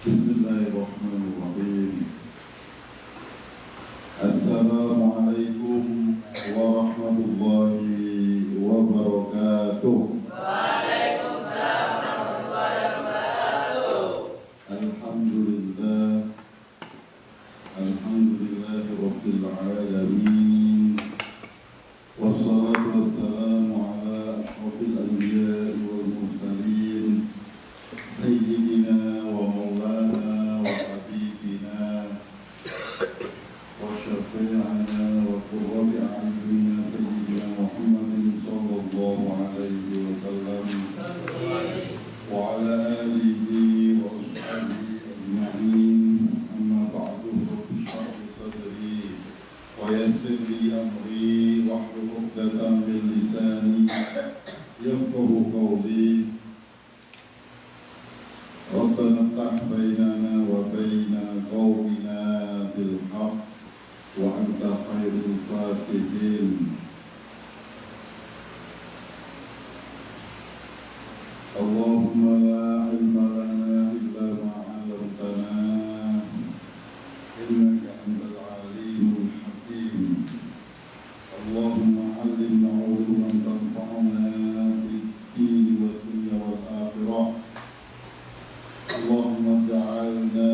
Bismillahirrahmanirrahim. Assalamualaikum warahmatullahi wabarakatuh. Waalaikumsalam warahmatullahi wabarakatuh. Alhamdulillah, alhamdulillahi rabbil alamin. Wassalatu wassalamu ala ashrafil anbiya'i wal mursalin, sayyidina wa maulana wa habibina wa syafi'ana wa qurrati a'yunina sayyidina Muhammadin sallallahu alaihi wasallam wa ala alihi wa ashabihi ajma'in. Amma ba'du, rabbi shrah li sadri wa yassir li amri wahlul 'uqdatam min lisani yafqahu qawli. Rabbana iftah bainana wa baina qaumina bil haqq wa anta khairul fatihin. Allahumma la ilma lana illa ma 'allamtana innaka antal alimul hakim. Allahumma 'allimna 'uluman tanfa'una fid din wad dunya wal akhirah. Allahumma ja'alna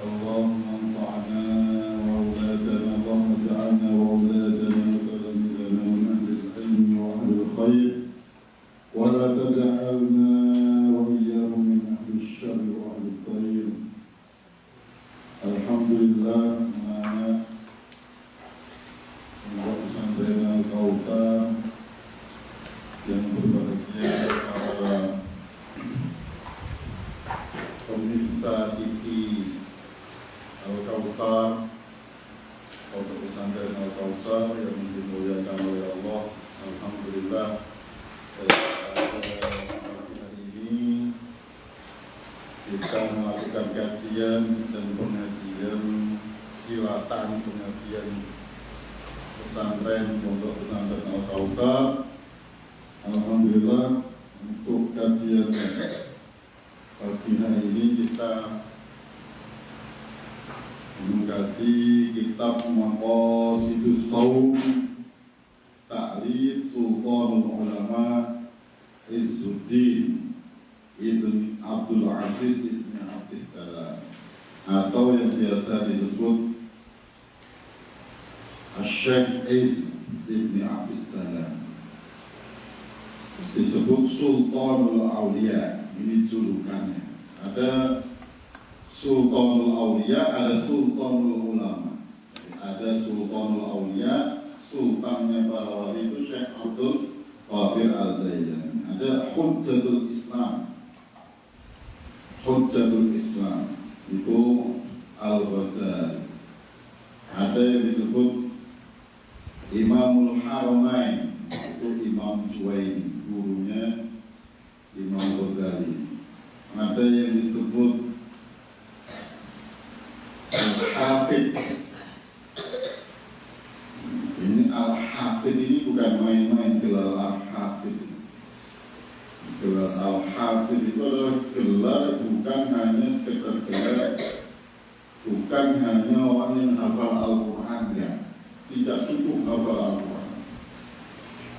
Allahumma anfa'na wa awladana Allahumma ja'alna wa awladana wa talamidana min ahli al-ilmi wa ahli al-khair wa la taj'alna wa iyyahum min ahli al-syarri wa ahli al-khair. Alhamdulillah, anak pesantren Al-Kautsar yang berbahagia, para pemirsa TV Al-Kautsar, Pondok Pesantren Al-Kautsar yang dimuliakan oleh Allah. Alhamdulillah, hari ini kita melakukan kajian dan pengajian silatan pengajian pesantren Pondok Pesantren Al-Kautsar. Alhamdulillah, untuk kajian pagi hari ini kita mengkaji kitab Maqasidus Shaum Ta'rif Sultanul Ulama Izzuddin Ibn Abdul Aziz Ibn Abdissalam, atau yang biasa disebut Syekh Izz Ibn Abdissalam, disebut Sultanul Aulia. Ini julukannya. Ada Sultanul Aulia, ada Sultanul Ulama. Ada Sultanul Aulia, sultannya para wali itu Syekh Abdul Qadir Al-Jailani. Ada Hujjatul Islam. Hujjatul Islam itu Al-Ghazali. Ada yang disebut Imamul Haramain, itu Imam Juwaini, gurunya Imam Ghazali. Ada yang disebut Al-Hafidh. Ini Al-Hafidh ini bukan main-main gelar Al-Hafidh. Gelar Al-Hafidh itu adalah gelar bukan hanya sekedar gelar, bukan hanya orang yang hafal Al-Quran, ya. Tidak cukup hafal Al-Quran.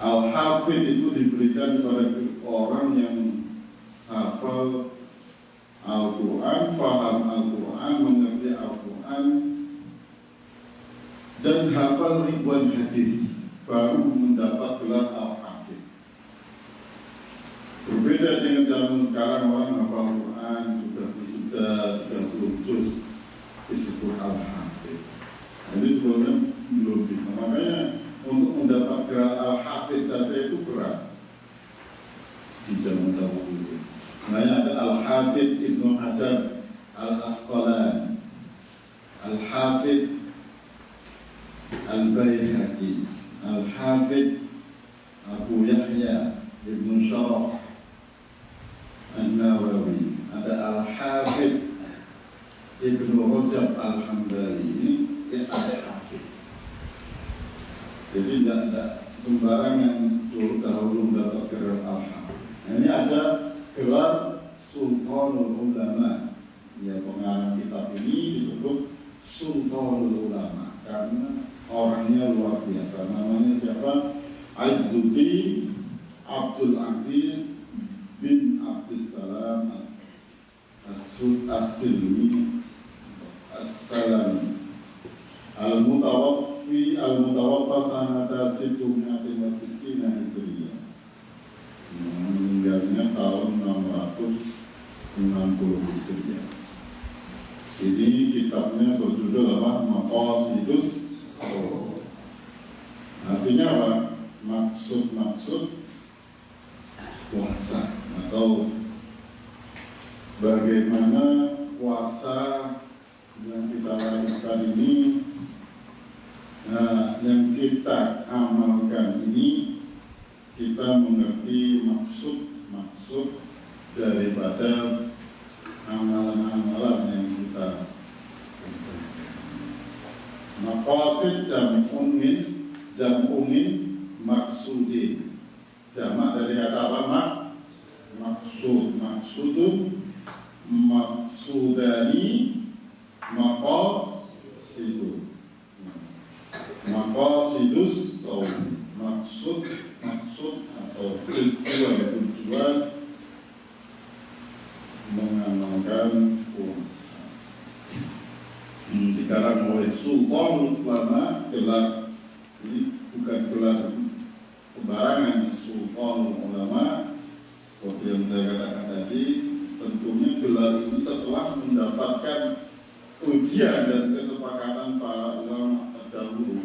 Al-Hafidh itu diberikan kepada orang yang hafal Al-Quran, faham Al-Quran, mengerti Al-Quran, dan hafal ribuan hadis, baru mendapat gelar Al-Hafidh. Berbeda dengan zaman sekarang, orang hafal Al-Quran sudah 30 juz disebut Al-Hafidh. Jadi sebenarnya belum bisa. Makanya untuk mendapat gelar Al-Hafidh saja itu berat di zaman dahulu. Namanya ada Al-Hafidh Ibnu Hajar Al-Asqalani, Al-Hafidh Al-Baihaqi, Al-Hafidh Abu Yahya Ibnu Syaraf An-Nawawi, ada Al-Hafidh Ibnu Rajab Al-Hambali. Ini Al-Hafidh. Jadi tidak sembarangan dahulu mendapat gelar Al-Hafidh. Ini ada gelar Sultan Sultanul Ulama. Ya, pengarang kitab ini disebut Sultanul Ulama karena orangnya luar biasa. Namanya siapa? Izzuddin Abdul Aziz bin Abdussalam As-Silmi As-Salami Al-Mutawaffa sanata 660 Hijriyah. Meninggalnya tahun 660 Hijriyah. Ini kitabnya berjudul apa? Maqasidus Shaum. Artinya apa? Maksud-maksud puasa atau bagaimana puasa yang kita lakukan ini, yang kita amalkan ini, kita mengerti maksud daripada amalan-amalan yang kita lakukan. Maqasid jam'umin maksudin. Jamak dari kata apa? Maksudun, maksudani, maqasidun. Maqasidus shaum. Maksud atau tujuan mengamalkan puasa. Dikarang oleh Sultanul Ulama, gelar ini bukan gelar sembarangan. Sultanul Ulama seperti yang saya katakan tadi, tentunya gelar itu setelah mendapatkan ujian dan kesepakatan para ulama terdahulu.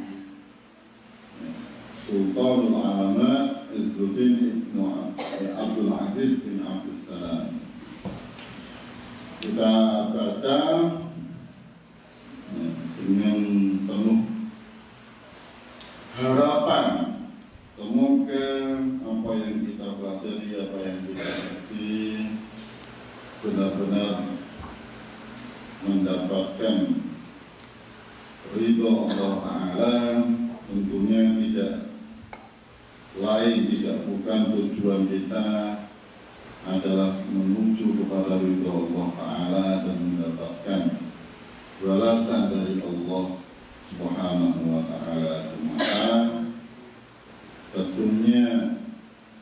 Sultanul Ulama Izzuddin Ibnu Abdul Aziz bin Abdussalam. Kita baca dengan penuh harapan. Semoga apa yang kita pelajari, apa yang kita ngerti benar-benar mendapatkan ridho Allah Ta'ala. Tentunya tidak bukan tujuan kita adalah menuju kepada ridho Allah Ta'ala dan mendapatkan balasan dari Allah Subhanahu wa Ta'ala semata. Tentunya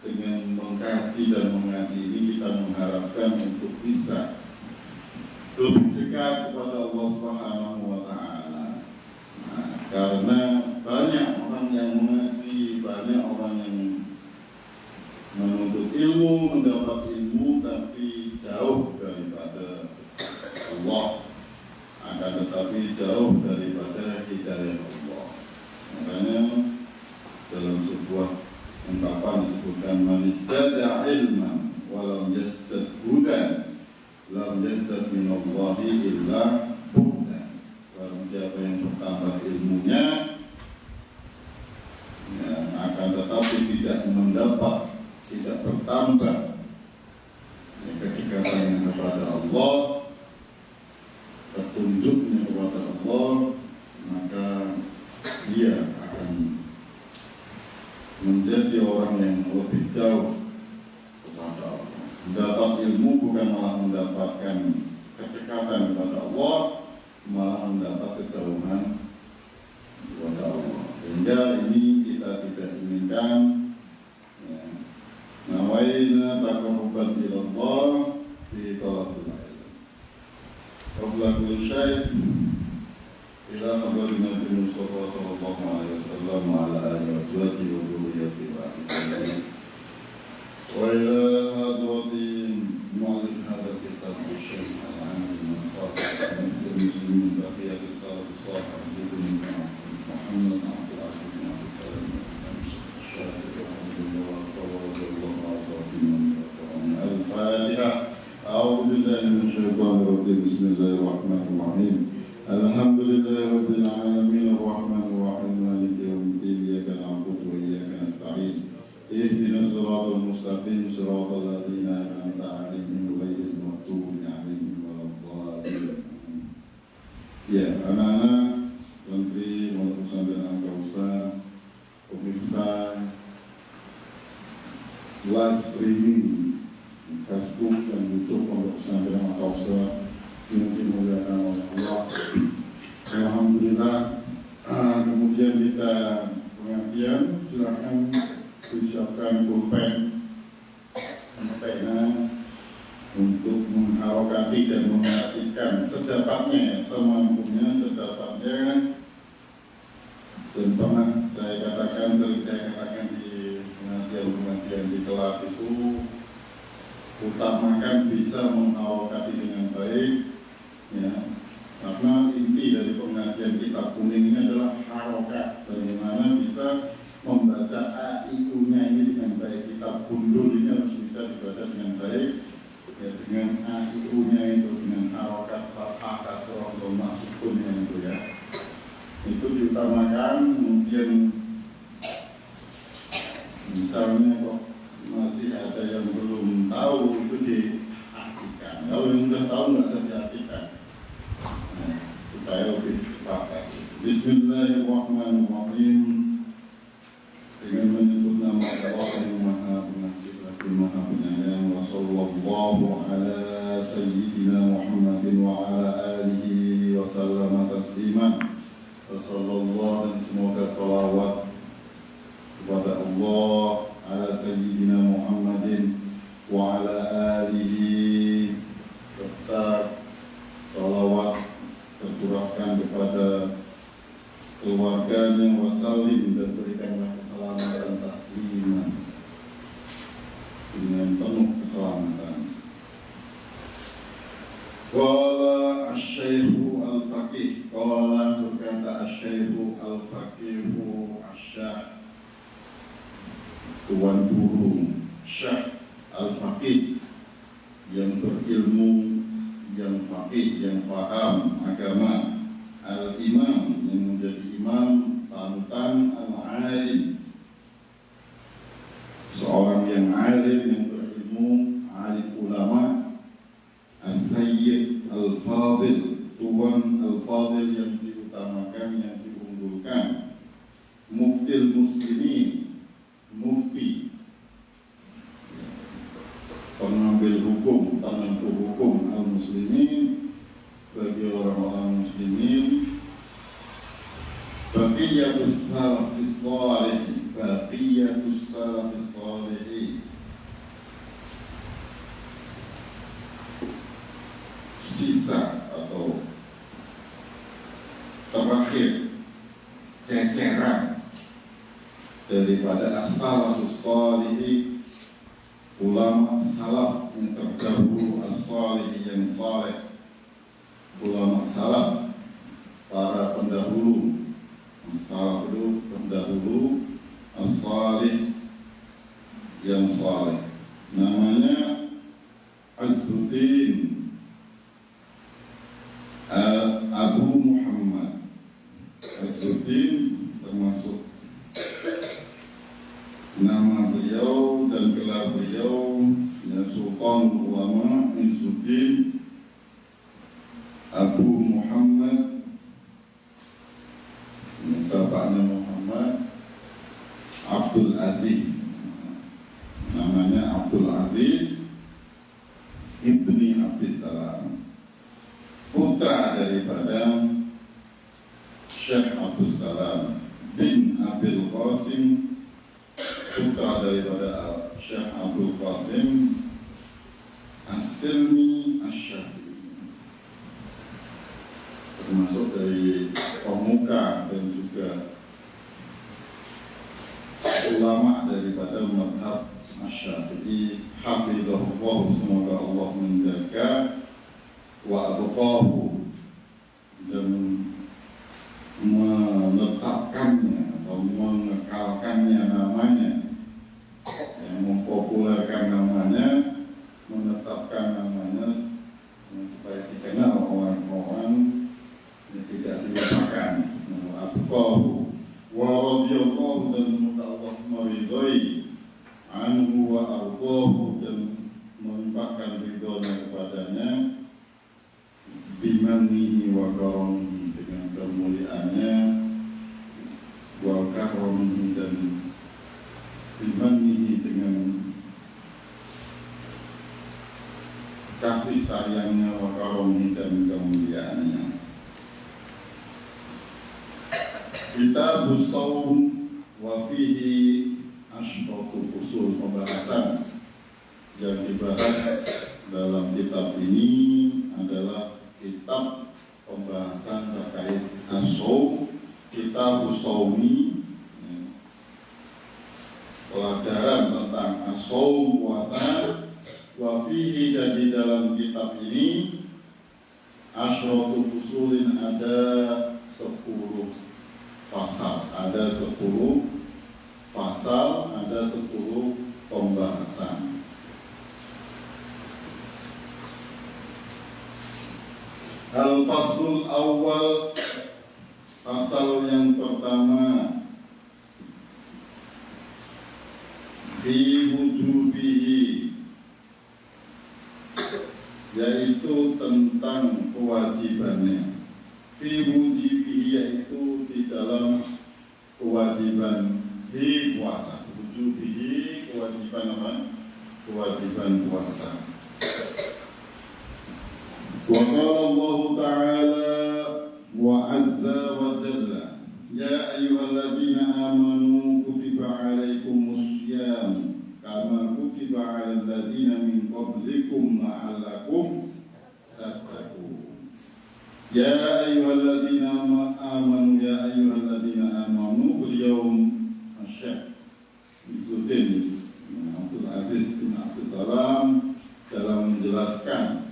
dengan mengkaji dan mengaji ini kita mengharapkan untuk bisa lebih dekat kepada Allah Subhanahu wa Ta'ala. Karena banyak orang yang mengaji, banyak orang yang menuntut ilmu, mendapat ilmu, tapi jauh daripada Allah, akan tetapi jauh daripada hidayah Allah. Makanya dalam sebuah ungkapan disebutkan, man istada ilman walam yazdad hudan lam yazdad minallahi illa bu'dan. Barang siapa yang bertambah ilmunya, ya, akan tetapi tidak bertambah ya, kedekatannya kepada Allah, petunjuknya kepada Allah, maka dia akan menjadi orang yang lebih jauh kepada Allah. Mendapat ilmu bukan malah mendapatkan kedekatan kepada Allah, malah mendapat kejauhan kepada Allah. Sehingga ini kita tidak inginkan. Ya. Nawaina taqarruban ila Allah fi talabil ilm. Qabla kulli syai' ila qabli Nabi Mustafa sallallahu alaihi wasallam wa ala alihi wa sahbihi wa dhurriyyatihi wa ahlihi wa ila hadrati mu'allif hadzal kitab Syekh Al-Amin Muslimin baqiyat as-salaf as-salih bin Muhammad Abdul Aziz bin Abdussalam Al-Fatiha. A'udzu billahi minasy syaithanir rajim. Bismillahirrahmanirrahim. Alhamdulillahi rabbil alamin arrahmanir rahim maliki yaumiddin iyyaka na'budu wa iyyaka nasta'in ihdinas siratal mustaqim siratal ladzina an'amta 'alaihim ghairil maghdubi 'alaihim waladdallin. Ya, anak-anak Menteri Pondok Pesantren Al-Kausar, pemirsa live streaming Facebook dan YouTube Pondok sampai nama kausa dimuliakan oleh Allah. Alhamdulillah. Kemudian kita pengajian, silakan disiapkan pulpen pena untuk mengharokati dan mengartikan sedapatnya, semampunya, sedapatnya. Dan pernah saya katakan di pengajian di kelas itu, utamakan bisa mengharokati dengan baik, ya. Karena inti dari pengajian kitab kuning ini adalah harokat, bagaimana bisa membaca A-I-U-nya ini dengan baik. Kitab gundul ini harus bisa dibaca dengan baik, ya, dengan A-I-U-nya itu, dengan harokat fathah, kasroh, dhamma, sukunnya itu, ya. Itu diutamakan. Kemudian misalnya kok masih ada yang belum tahu, itu diartikan. Kalau yang sudah tahu nggak usah diartikan, supaya lebih cepat. Bismillahirrahmanirrahim. Dengan menyebut nama Allah yang Maha Pengasih lagi Maha Penyayang. Wa sallallahu ala sayyidina Muhammadin wa ala alihi wa sallama tasliman. Wa sallallahu, dan semoga salawat kepada Allah ala sayyidina Muhammadin wa ala alihi, serta salawat tercurahkan kepada keluarganya, wasallim, dan berikanlah keselamatan tasliman dengan penuh keselamatan. Qala asy-syaikhu al-faqih, qala berkata asy-syaikhu al-faqihu asy-syekh, tuan guru Syekh al-faqih, yang berilmu, yang faqih, yang paham agama, al-imam, yang menjadi imam, panutan, al-alim, seorang yang alim, yang berilmu, alim ulama, as-sayyid al-fadil, tuan al-fadil, yang diutamakan, yang diunggulkan, muftil muslimin, mufti, pengambil hukum, penentu hukum al-muslimin, bagi orang-orang muslimin. Baqiyatus salafis salih, baqiyatus salafis salih, sisa atau terakhir, ceceran daripada as-salafus salih, ulama salaf yang terdahulu, as-salih yang saleh, ulama salaf, para pendahulu. Salaf itu pendahulu, as-salih yang saleh. Namanya Az-Zuddin Abu Muhammad. Az-Zuddin termasuk nama beliau dan gelar beliau, ya, Sultan Ulama Az-Zuddin Abu Muhammad, bapaknya Muhammad Abdul Aziz, namanya Abdul Aziz ibni Abdissalam, putra daripada Syekh Abdul Salam bin Abil Qasim, putra daripada Syekh Abdul Qasim As-Silmi Asy-Syafi'i, termasuk dari pemuka dan juga ulama daripada mazhab Asy-Syafi'i. Hafizahullah, semoga Allah menjaga, wa abqahu, dan menetapkannya atau mengekalkannya namanya, yang mempopulerkan namanya, menetapkan namanya, supaya dikenal orang-orang yang tidak dilupakan. Abqahu wa radhiyallahu, dan semoga Allah meridhai, anhu wa ardahu, dan melimpahkan ridhonya kepadanya, bimanihi wa karamihi, dengan kemuliaannya, wa karamihi, dan bimanihi, dengan kasih sayangnya wa karomi dan kemuliaannya. Kitabus Shaum wa fihi asyratu fusul, pembahasan yang dibahas dalam kitab ini adalah kitab pembahasan terkait as-shaum, kitabus shaumi, pelajaran tentang as-shaum, puasa. Wa fihi, dan di dalam kitab ini asyratu fusulin, ada 10 pasal, ada 10 pasal, ada 10 pembahasan. Al-faslul awal, pasal yang pertama, fi wujubihi, yaitu tentang kewajibannya. Fi wujubihi, yaitu di dalam kewajiban di puasa. Wujubihi, kewajiban apa? Kewajiban puasa. Wa qala Allah Ta'ala wa azza wa jalla, ya ayyuhalladzina amanu kutiba alaikumus syiyam kama kutiba 'alal ladzina min qablikum la'allakum tattaqun. Ya ayyuhalladzina amanu, ya ayyuhalladzina amanu, beliau Syekh Izzuddin Abdul Aziz bin Abdul Salam dalam menjelaskan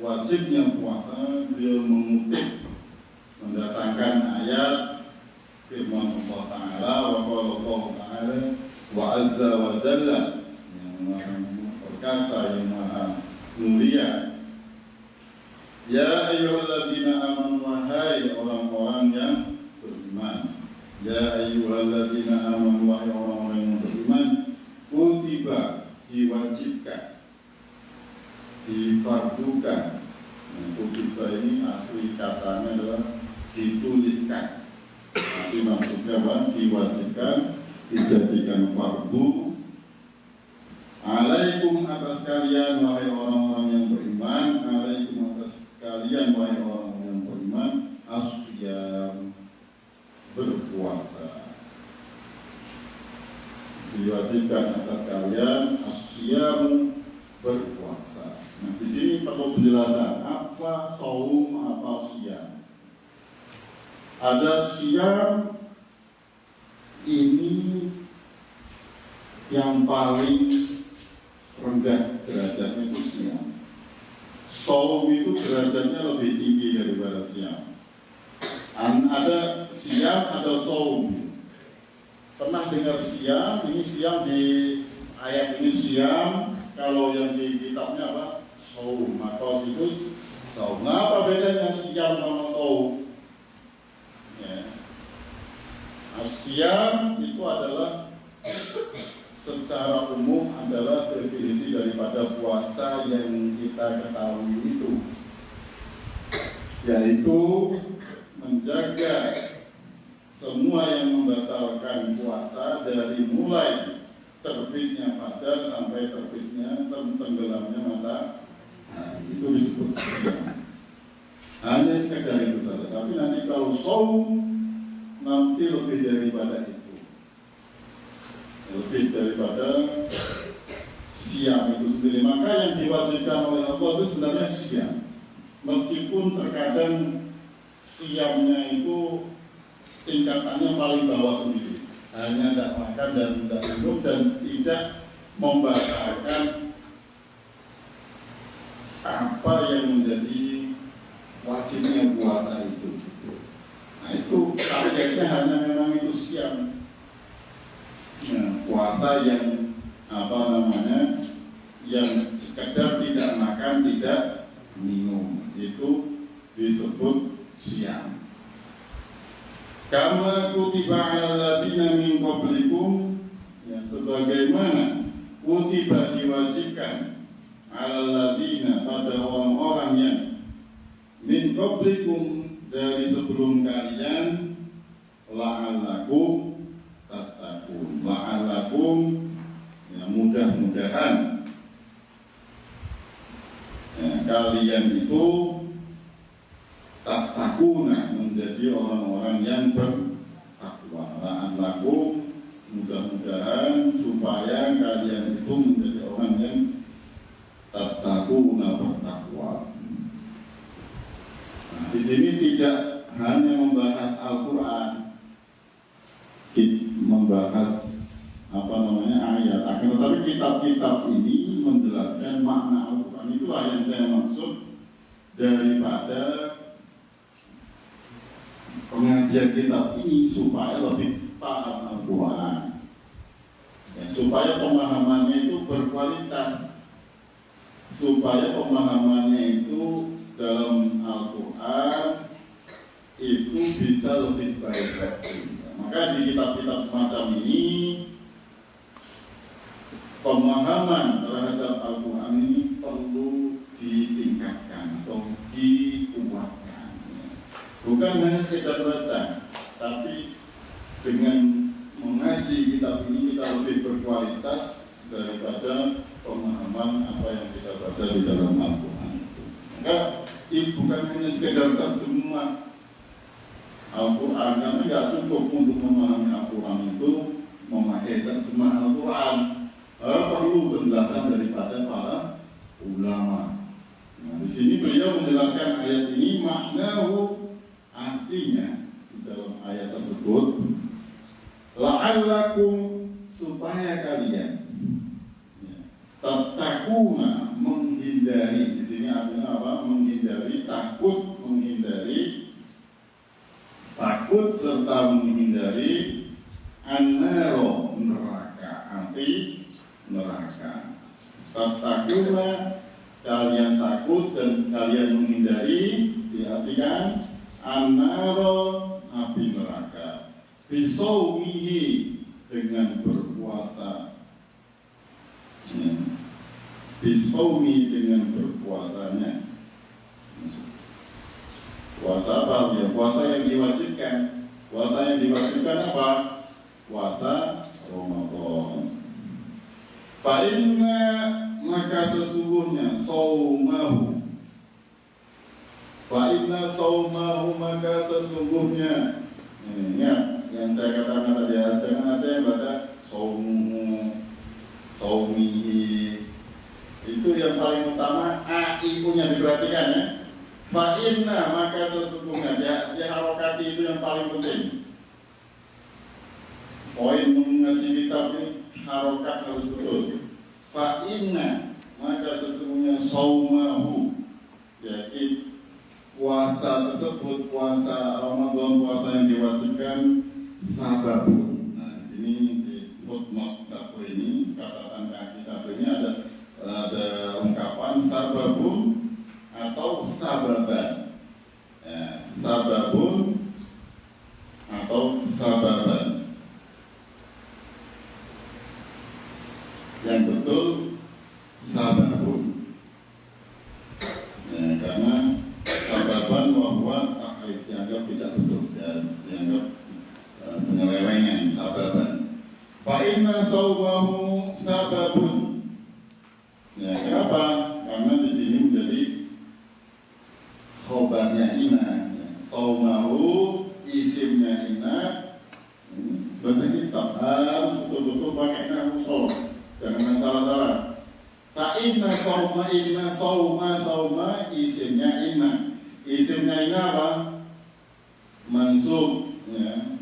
wajibnya puasa, beliau mengutip, mendatangkan ayat firman Allah Ta'ala, wa qala Allah Ta'ala wa azza wa jalla, yang maha perkasa, yang maha mulia. Ya ayyuhalladzina amanu, wahai orang-orang yang beriman. Ya ayyuhalladzina amanu, wahai orang-orang yang beriman. Kutiba, diwajibkan, difardukan. Kutiba ini asli katanya adalah dituliskan. Tapi maksudnya apa? Diwajibkan, dijadikan fardu. Alaikum, atas kalian wahai orang-orang yang beriman. Alaikum, atas kalian wahai orang yang beriman, as-syiyam, berpuasa. Diwajibkan atas kalian as-syiyam, berpuasa. Nah, di sini perlu penjelasan apa shaum, apa syiyam. Ada syiyam, ini yang paling rendah derajatnya itu syiyam. Shaum itu derajatnya lebih tinggi daripada syiyam. Ada syiyam, ada shaum. Pernah dengar syiyam? Ini syiyam, di ayat ini syiyam. Kalau yang di kitabnya apa? Shaum atau situs shaum. Nah, apa bedanya syiyam sama shaum? Ya. Syiyam itu adalah secara umum adalah definisi daripada puasa yang kita ketahui itu, yaitu menjaga semua yang membatalkan puasa dari mulai terbitnya fajar sampai terbitnya tenggelamnya matahari, itu disebut syiyam. Hanya sekedar itu saja. Tapi nanti kalau shaum nanti lebih daripada itu, lebih daripada syiyam itu sendiri. Maka yang diwajibkan oleh Allah itu sebenarnya syiyam, meskipun terkadang syiyamnya itu tingkatannya paling bawah sendiri, hanya tidak makan dan tidak minum dan tidak membatalkan apa yang menjadi wajibnya puasa itu. Nah, itu targetnya hanya memang itu syiyam. Nah, puasa yang apa namanya, yang sekedar tidak makan, tidak minum, itu disebut syiyam. Kama kutiba 'alal ladzina min qablikum, ya, sebagaimana kutiba diwajibkan 'alal ladzina, pada orang-orang yang min qablikum, dari sebelum kalian, la'allakum tattaqun. La'allakum, ya, mudah-mudahan, ya, kalian itu takuna menjadi orang-orang yang bertakwa. La'allakum, mudah-mudahan supaya kalian itu menjadi orang yang takuna, bertakwa. Nah, di sini tidak hanya membahas Al-Quran, membahas ayat, akan tetapi kitab-kitab ini menjelaskan makna Al-Quran. Itulah yang saya maksud daripada pengajian kitab ini, supaya lebih paham Al-Quran, ya, supaya pemahamannya itu berkualitas, supaya pemahamannya itu dalam Al-Quran itu bisa lebih baik lagi. Maka di kitab-kitab semacam ini pemahaman terhadap Al-Quran ini perlu ditingkatkan atau dikuatkan. Bukan hanya sekedar baca, tapi dengan mengaji kitab ini kita lebih berkualitas daripada pemahaman apa yang kita baca di dalam Al-Quran itu. Maka ini bukan hanya sekedar terjemah Al-Quran, karena tidak cukup untuk memahami Al-Quran itu memakai terjemah Al-Quran. Perlu penjelasan daripada para ulama. Nah, di sini beliau menjelaskan ayat ini, maknahu, artinya di dalam ayat tersebut, la'allakum, supaya kalian tatakuna, menghindari. Di sini artinya apa? Menghindari, takut, menghindari, takut serta menghindari an-naro, neraka, api neraka. Tatakuna, kalian takut dan kalian menghindari, diartikan an-naro, api neraka. Bisawmihi, dengan berpuasa. Bisawmi, dengan berpuasanya. Puasa apa? Ya, puasa yang diwajibkan. Puasa yang diwajibkan apa? Puasa Ramadan. Fa'inna, maka sesungguhnya saumahu. Fa'inna saumahu, maka sesungguhnya. Ini ya, yang saya katakan tadi ya, jangan ada yang baca saumuhu, saumihi. Itu yang paling utama, A-I-U-nya diperhatikan ya. Fa'inna, maka sesungguhnya, dia harokati itu yang paling penting. Poin mengaji kitab ini, harokat harus betul. Fa'inna, maka sesungguhnya saumahu, yaitu puasa tersebut, puasa Ramadan, puasa yang diwajibkan, sababun. Nah, di sini di footnote satu ini, catatan kaki satu ini ada ungkapan sababun atau sababan, ya, sababun atau sababan. Yang betul sababun, ya, karena sababan bahwa takrif dianggap tidak betul dan dianggap penyelewengan sababan. Fa inna saumahu sababun. Ya, kenapa? Karena di sini menjadi khobarnya ina, ya. Saumahu isimnya ina. Bahasa kitab harus betul-betul pakai nahwu, jangan salah-salah. Fa inna sauma isimnya ina. Isimnya ina apa? Mansub, ya.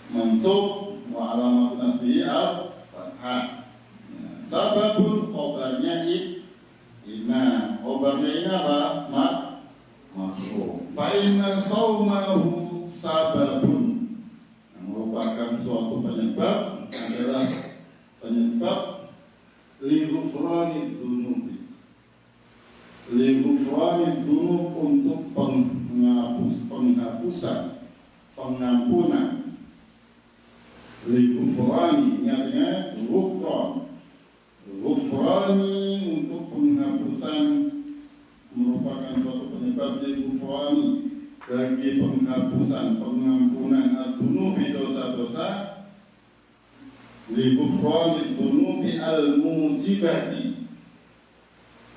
Mansub wa alamat nasbihi al-fathah. Sababun khobarnya ina. Khobarnya ina apa? Mansub. Fa inna saumahu sababun, merupakan suatu penyebab, adalah penyebab lighufrani dzunubi. Lighufrani dzunub, untuk penghapusan, pengampunan. Lighufrani, artinya ghufran. Ghufrani, untuk penghapusan, merupakan suatu penyebab lighufrani, bagi penghapusan, pengampunan adzunubi, dosa-dosa. Lighufrani dzunubi al-mujibati,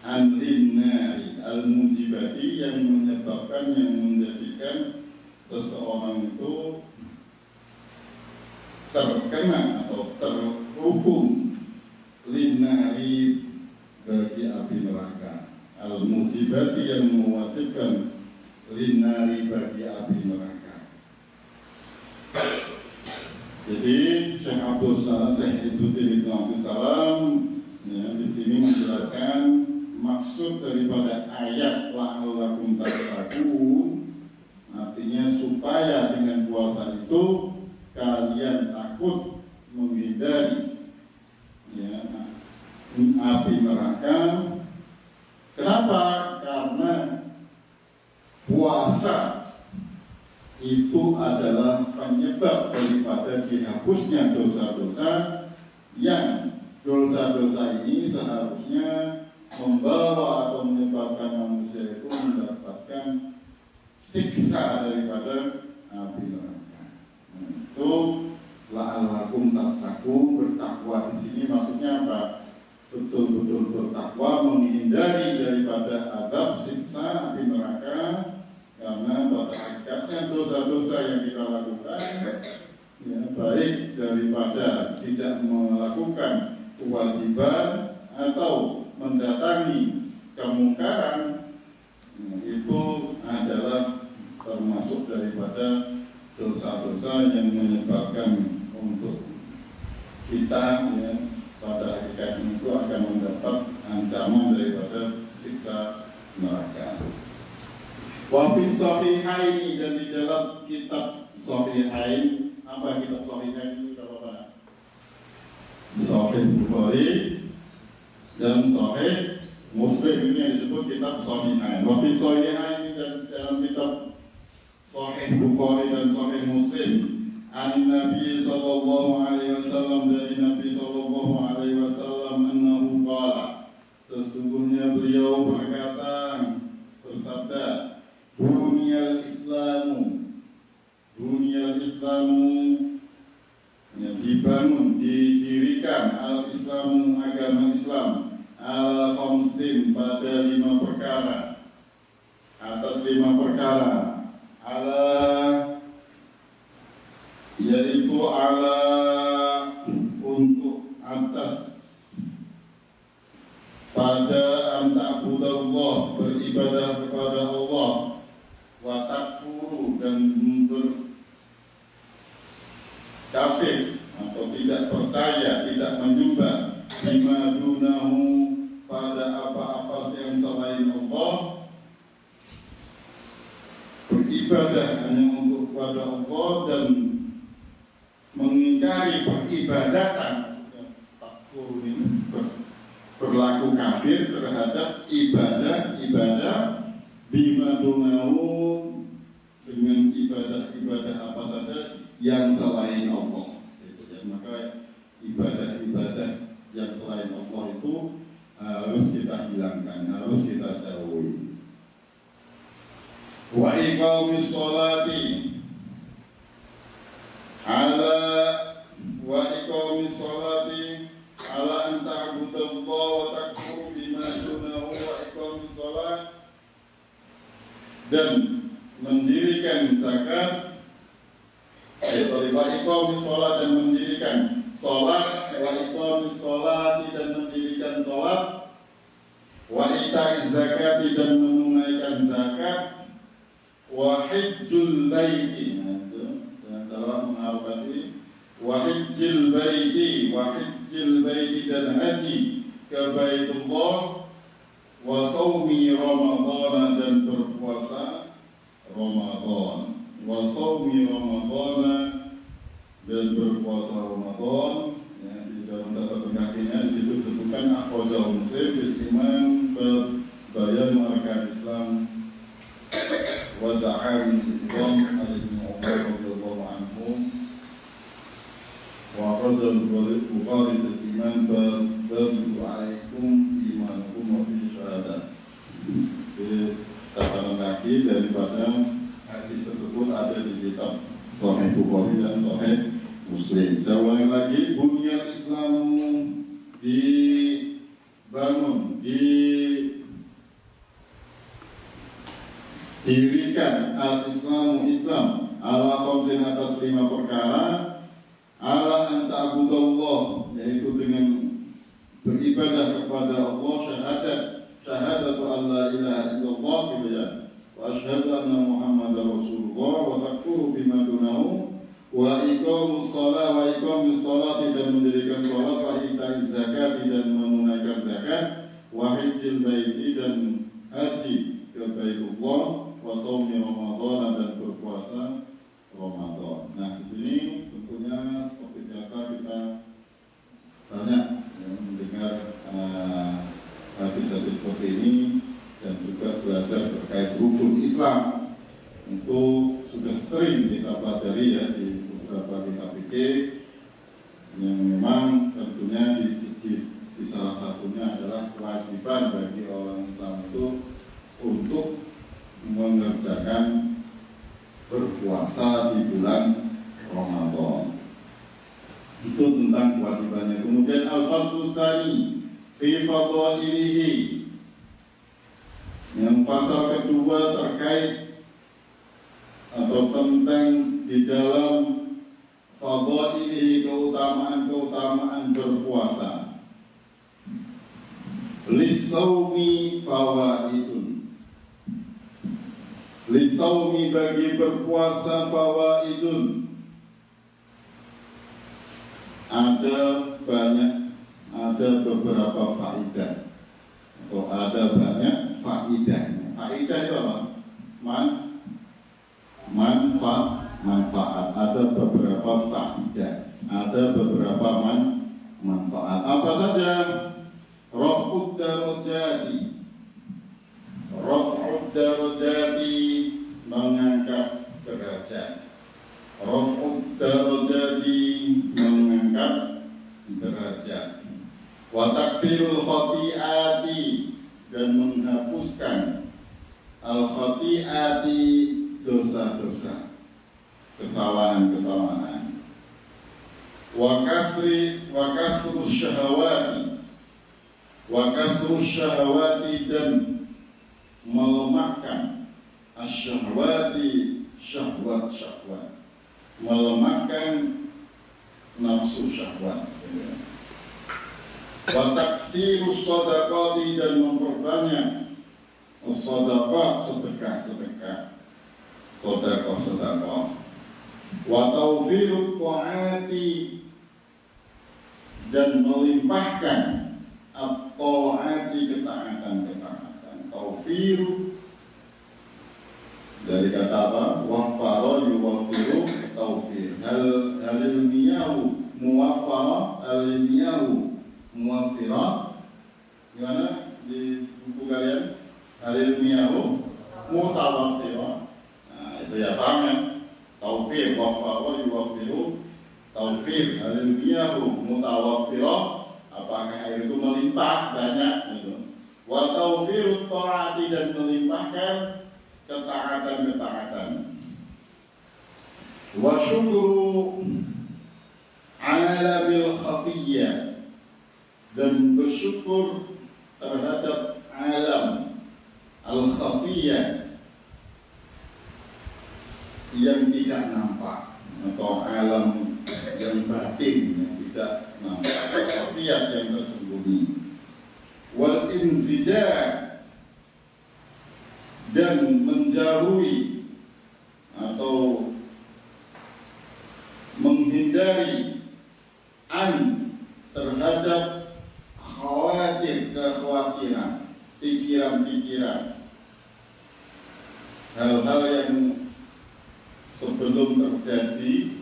an-linnari al-mujibati, yang menyebabkan, yang menjadikan seseorang itu terkena atau terhukum linnari, bagi api neraka, al-mujibati, yang mewajibkan linnari, bagi api neraka. Jadi Syekh Abdul Salam, Syekh Izzuddin Ibn Abdul Salam, ya, di sini menjelaskan maksud daripada ayat la'allakum tattaqun, artinya supaya dengan puasa itu kalian takut menghindari, ya, api neraka. Kenapa? Karena puasa itu adalah penyebab daripada dihapusnya dosa-dosa, yang dosa-dosa ini seharusnya membawa atau menyebabkan manusia itu mendapatkan siksa daripada api neraka. Itu la'allakum tattaqun, bertakwa di sini maksudnya apa? Betul-betul bertakwa, menghindari daripada azab siksa api neraka. Karena pada hakikatnya dosa-dosa yang kita lakukan, ya, baik daripada tidak melakukan kewajiban atau mendatangi kemungkaran, itu adalah termasuk daripada dosa-dosa yang menyebabkan untuk kita, ya, pada hakikatnya itu akan mendapat ancaman daripada siksa neraka. Wa fi sahihaini, dan di dalam kitab Sahihain. Apa kitab Sahihain itu, Bapak? Sahih Bukhari dan Sahih Muslim, ini yang disebut kitab Sahihain. Wa fi Sahihain, dan dalam kitab Sahih Bukhari dan Sahih Muslim, an Nabi sallallahu alaihi wasallam, dari Nabi sallallahu alaihi wasallam, annahu qala, sesungguhnya beliau berkata, bersabda, Buniyal Islamu, ya, dibangun, didirikan, al-Islamu, agama Islam, al-khamsin, pada 5 perkara, atas 5 perkara, yaitu untuk atas, pada anta'budallah, beribadah kepada Allah, wa takfuru, dan berkafir atau tidak percaya, tidak menyembah, bima dunahu, pada apa-apa yang selain Allah, beribadah hanya untuk kepada Allah, dan mengingkari peribadatan, takfur ini berlaku kafir terhadap ibadah bima dunahu, dengan ibadah apa saja yang selain Allah. Itu ya. Maka ibadah yang selain Allah itu harus kita hilangkan, harus kita jauhi. Wa iqamis sholati ala an ta'budallaha wa takfuru bima dunahu wa iqamis sholat, dan mendirikan zakat, wa iqamis sholat, dan mendirikan sholat, wa iqamis sholat, dan mendirikan sholat, wa ita'iz zakat, dan menunaikan zakat, wa hijjul baiti, dengan cara menghafalkan wa hijjil baiti, dan haji ke Baitullah, wa shaumi Ramadan, dan berpuasa Ramadan, wa shaumi Ramadan, dan berpuasa Ramadan. Ya, di dalam catatan kakinya di situ disebutkan akhrajahu Muslim bil iman bayan arkan Islam wa da'an Islam al-Ibn Umar radhiyallahu anhu, wa akhrajahu Bukhari bil iman baru alaikum imanukum wa fi syahadah. Jadi catatan kaki daripada hadis tersebut ada di kitab Sahih Bukhari dan Sahih Muslim. Saya ulangi lagi, Buniyal Islamu, dibangun, dirikan al-Islamu Islam ala khamsin atas 5 perkara, ala an ta'budallah, yaitu dengan beribadah kepada Allah, syahadatu an la ilaha illallah, gitu ya, wa asyhadu anna Muhammadar Rasulullah, wa takfuru bima dunahu, wa iqamus shalah, wa iqamus shalah, dan mendirikan salat, wa ita'iz zakat, dan menunaikan zakat, wa hajjil baiti, dan haji ke Baitullah, wa shaumi Ramadan, dan berpuasa Ramadan. Nah, di sini tentunya seperti biasa kita banyak mendengar hadis-hadis seperti ini dan juga belajar terkait rukun Islam. Itu sudah sering kita pelajari ya di beberapa kitab fikih, yang memang tentunya di salah satunya adalah kewajiban bagi orang Islam itu untuk mengerjakan berpuasa di bulan Ramadan. Itu tentang kewajibannya. Kemudian al-faslu tsani fi fadhailihi, yang pasal kedua terkait atau tentang di dalam fadhailihi, keutamaan berpuasa. Lisaumi fawaidun, lisaumi bagi berpuasa fawaidun, ada beberapa faidah atau ada banyak faidah. Faidah itu apa? Manfaat. Ada beberapa faidah, ada beberapa manfaat. Apa saja? Raf'ud darajati, mengangkat derajat. Raf'ud darajati, mengangkat derajat. Wa takfirul khati'ati, dan menghapuskan al-khati'ati, dosa-dosa, kesalahan-kesalahan. Wa kasrus syahawati, dan melemahkan asyahwati, syahwat, melemahkan nafsu syahwat. Wa takthirus shadaqati, dan memperbanyak shadaqah, sedekah. Wa tawfirut ta'ati, dan melimpahkan at-ta'ati, ketaatan. Tawfiru dari kata apa? Waffara yuwaffiru, tawfir. Halil miyahu muwaffara, halil miyahu muwaffira. Gimana di buku kalian? Halil miyahu mutawaffira. Nah, itu ya banget. Tawfir, waffara yuwaffiru, tawfir. Halil miyahu mutawaffira, apakah air itu melimpah banyak gitu. Wa tawfirut ta'ati, dan melimpahkan ketaatan. Wa syukru ala bil khafiyyah, dan bersyukur terhadap alam al-khafiyyah, yang tidak nampak, atau alam yang batin, yang tidak nampak, khafiyyah yang tersembunyi. Wal inzijar, dan menjauhi atau menghindari terhadap kekhawatiran, pikiran, hal-hal yang sebelum terjadi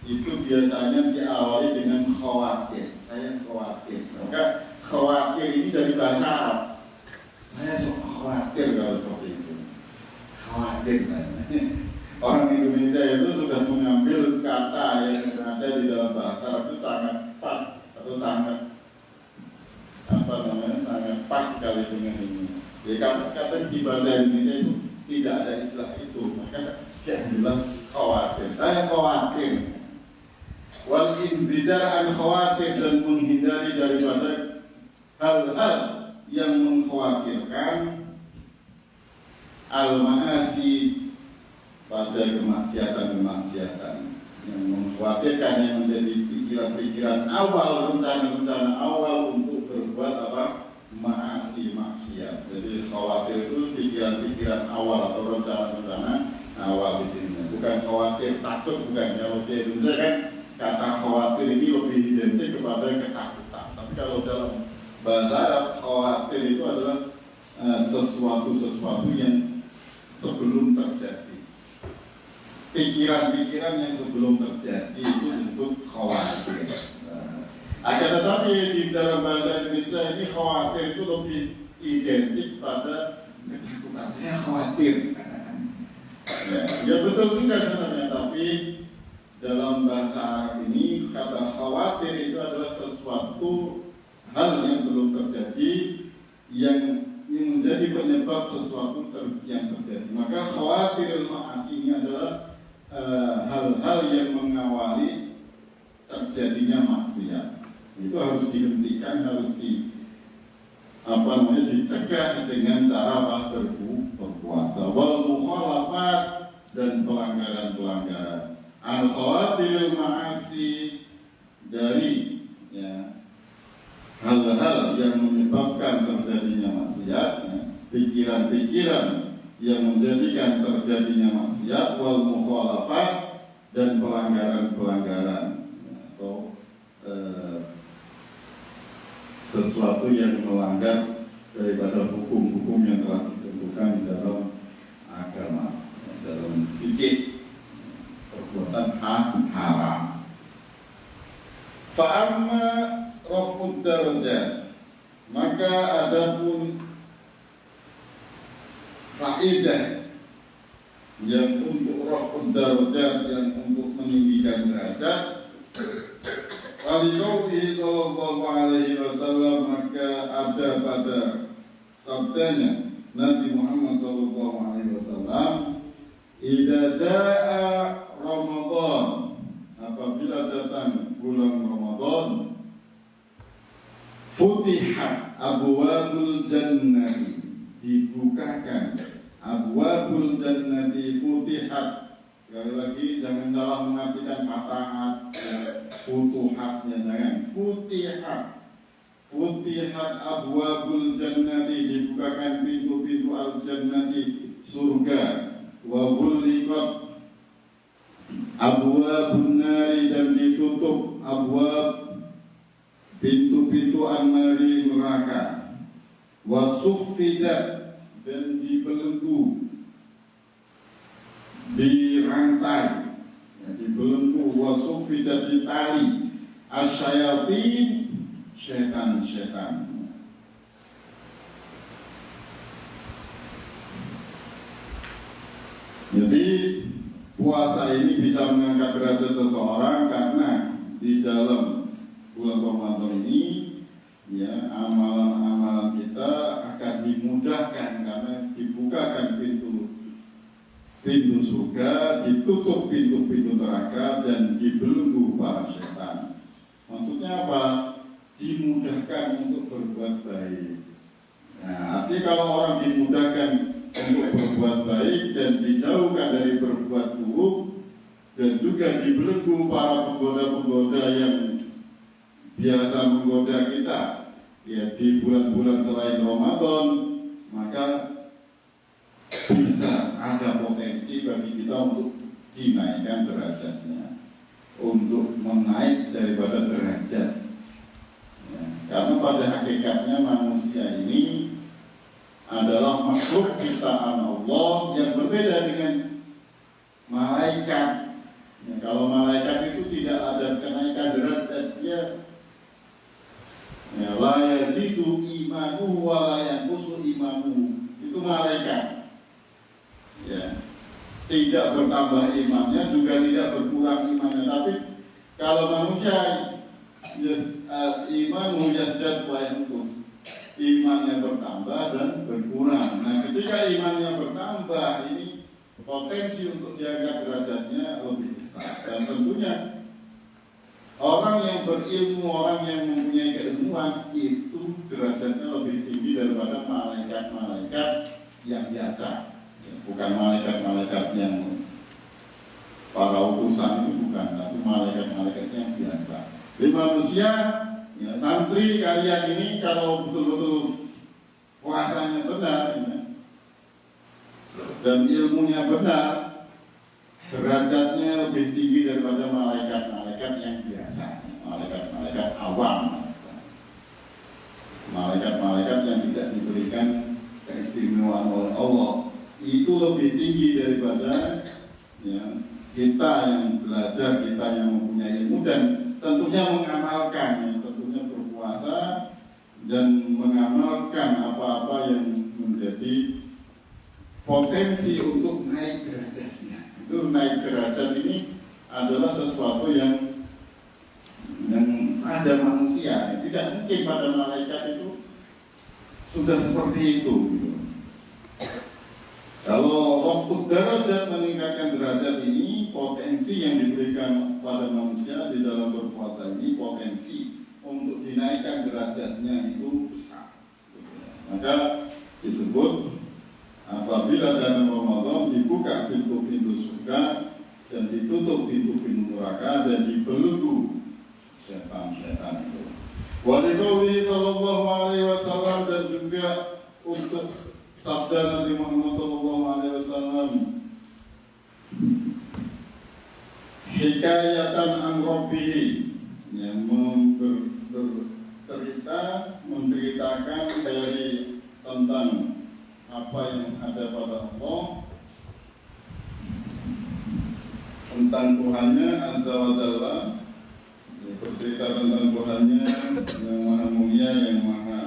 itu biasanya diawali dengan khawatir. Saya khawatir. Maka khawatir ini dari bahasa Arab. Saya suka khawatir kalau seperti itu. Khawatir saya. Orang Indonesia itu sudah mengambil kata yang ada di dalam bahasa Arab itu sangat pas atau sangat sangat pas sekali dengan ini. Ya kata di bahasa Indonesia itu tidak ada istilah itu. Maka dia bilang khawatir. Saya khawatir. Wal inzijar an khawatir, dan menghindari daripada hal-hal yang mengkhawatirkan al-ma'asi, pada kemaksiatan-kemaksiatan yang mengkhawatirkan, yang menjadi pikiran-pikiran awal, rencana-rencana awal untuk berbuat apa? Ma'asi, maksiat. Jadi khawatir itu pikiran-pikiran awal atau rencana-rencana awal di sini. Bukan khawatir, takut, bukan. Kalau di Indonesia kan kata khawatir ini lebih identik kepada ketakutan. Tapi kalau dalam bahasa Arab, khawatir itu adalah sesuatu yang sebelum terjadi. Pikiran-pikiran yang sebelum terjadi itu disebut khawatir. Akan tetapi di dalam bahasa Indonesia ini khawatir itu lebih identik pada ketakutan. Saya khawatir. Ya betul juga sebenarnya, tapi dalam bahasa Arab ini kata khawatir itu adalah sesuatu hal yang belum terjadi, yang menjadi penyebab sesuatu yang terjadi. Maka khawatir ma'asi ini adalah hal-hal yang mengawali terjadinya maksiat. Itu harus dihentikan, harus dicegah dengan cara berpuasa. Wal mukhalafat, dan pelanggaran-pelanggaran. Al khawatir ma'asi, dari hal-hal yang menyebabkan terjadinya maksiat, pikiran-pikiran yang menjadikan terjadinya maksiat. Wal mukhalafat, dan pelanggaran-pelanggaran atau sesuatu yang melanggar daripada hukum-hukum yang telah ditentukan di dalam agama, dalam fikih, perbuatan haram. Fa'amma raf'ud darajat, maka adapun faedah yang untuk raf'ud darajat, yang untuk meninggikan derajat, Al-Qawli sallallahu alaihi wasallam, maka ada pada sabdanya Nabi Muhammad sallallahu alaihi wasallam, idza jaa Ramadan, apabila datang bulan Ramadan, futihat abwabul jannati, dibukakan abwabul jannati, futihat. Sekali lagi, jangan salah mengartikan fatahat, futuhatnya, jangan. Futihat abwabul jannati, dibukakan pintu-pintu al-jannati, surga. Wa ghulliqat abwabun nari, dan ditutup abwab, pintu-pintu an-nari, neraka. Wa suffidat, dan dibelenggu, dirantai, dibelenggu. Wa suffidat, ditali, asyayatin, setan-setan. Jadi puasa ini bisa mengangkat derajat seseorang, karena di dalam bulan Ramadan ini amalan-amalan kita akan dimudahkan, karena dibukakan pintu surga, ditutup pintu-pintu neraka, dan dibelenggu para setan. Maksudnya apa? Dimudahkan untuk berbuat baik. Nah, artinya kalau orang dimudahkan untuk berbuat baik dan dijauhkan dari berbuat buruk, dan juga dibelenggu para penggoda-penggoda yang biasa menggoda kita di bulan-bulan selain Ramadan, maka bisa ada potensi bagi kita untuk dinaikkan derajatnya, untuk menaik daripada derajat. Karena pada hakikatnya manusia ini adalah makhluk ciptaan Allah yang berbeda dengan malaikat. Kalau malaikat itu tidak ada kenaikan derajat, la yazidu imanuhu wa la yanqusu imanuhu. Itu malaikat. Tidak bertambah imannya, juga tidak berkurang imannya. Tapi kalau manusia, iman yazdad wa yanqus, imannya bertambah dan berkurang. Nah, ketika imannya bertambah, ini potensi untuk diangkat derajatnya lebih besar. Dan tentunya orang yang berilmu, orang yang mempunyai keilmuan, itu derajatnya lebih tinggi daripada malaikat-malaikat yang biasa. bukan malaikat-malaikat yang para utusan itu bukan, tapi malaikat-malaikat yang biasa. Jadi manusia, ya, santri kalian ini kalau betul-betul puasanya benar, ya, dan ilmunya benar, derajatnya lebih tinggi daripada malaikat-malaikat yang biasa, malaikat-malaikat awam, malaikat-malaikat yang tidak diberikan keistimewaan oleh Allah. Itu lebih tinggi daripada, ya, kita yang belajar, kita yang mempunyai ilmu dan tentunya mengamalkan, ya, tentunya berpuasa dan mengamalkan apa-apa yang menjadi potensi untuk naik derajatnya. Itu naik derajat ini adalah sesuatu yang ada manusia. Tidak mungkin pada malaikat itu sudah seperti itu. Gitu. Kalau waktu derajat meningkatkan derajat ini, potensi yang diberikan pada manusia di dalam berpuasa ini, potensi untuk dinaikkan derajatnya itu besar. Maka disebut apabila dalam Ramadan dibuka pintu-pintu surga dan ditutup pintu-pintu neraka dan dibelenggu setan-setan itu. Waliqauli sallallahu alaihi wasallam, dan juga untuk sabda Nabi Muhammad sallallahu alaihi wasallam, hikayatan an rabbihi, yang menceritakan dari tentang apa yang ada pada Allah, tentang Tuhannya Azza wa Jalla, bercerita tentang Tuhannya yang maha mulia, yang maha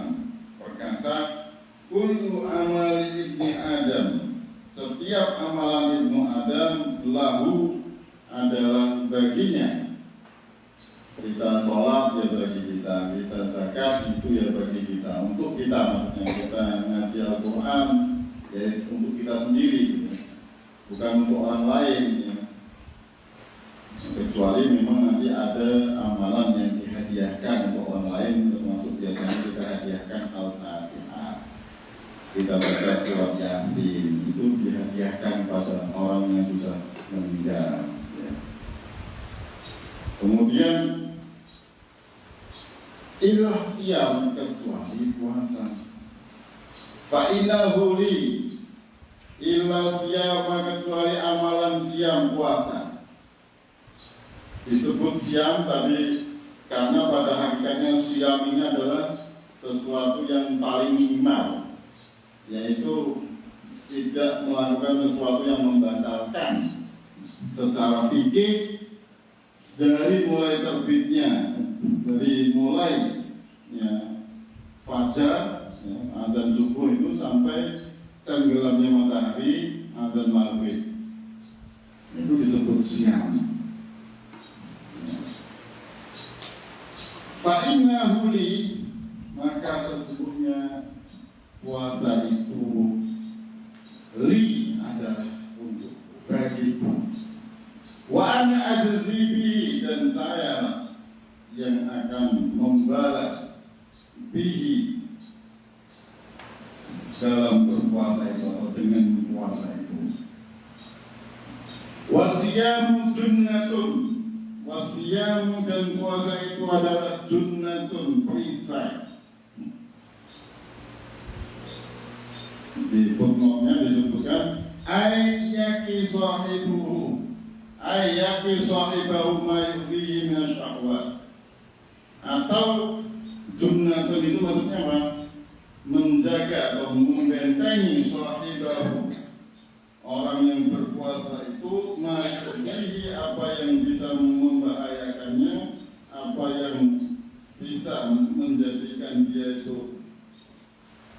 perkasa. Kullu amali ibni Adam, setiap amalan ibnu Adam, lahu, adalah baginya. Kita sholat ya bagi kita, kita zakat itu ya bagi kita, untuk kita, maksudnya kita ngaji Al-Quran ya untuk kita sendiri, gitu. Bukan untuk orang lain, ya. Kecuali memang nanti ada amalan yang dihadiahkan untuk orang lain, termasuk biasanya kita hadiahkan Al-Fatihah, kita baca surat Yasin, itu dihadiahkan pada orang yang sudah meninggal, ya. Kemudian ilah siam, kecuali puasa. Fa'innahu li, ilah siam, kecuali amalan siam, puasa. Disebut siam tadi karena pada hakikatnya siam ini adalah sesuatu yang paling minimal, yaitu tidak melakukan sesuatu yang membatalkan secara fikih dari mulai terbitnya, dari mulai, ya, fajar, ya, adzan subuh itu sampai tenggelamnya matahari, adzan maghrib, itu disebut siam. Fa'innahu li, maka sesungguhnya puasa itu li adalah untuk bagiku. Wa ana ajzibi, dan saya yang akan membalas bihi, dalam berpuasa itu atau dengan puasa itu. Wasiyamu junnatun, wasiyamu, dan puasa itu adalah junnatun, perisai. Di footnote-nya disebutkan ayyaki sahibuhu, ayyaki sahibahu ma yudhihi minasyahwat, atau junnatun itu maksudnya apa? Menjaga atau membentengi sahibahu, orang yang berpuasa itu, ma yudhihi, apa yang bisa membahayakannya, apa yang bisa menjadikan dia itu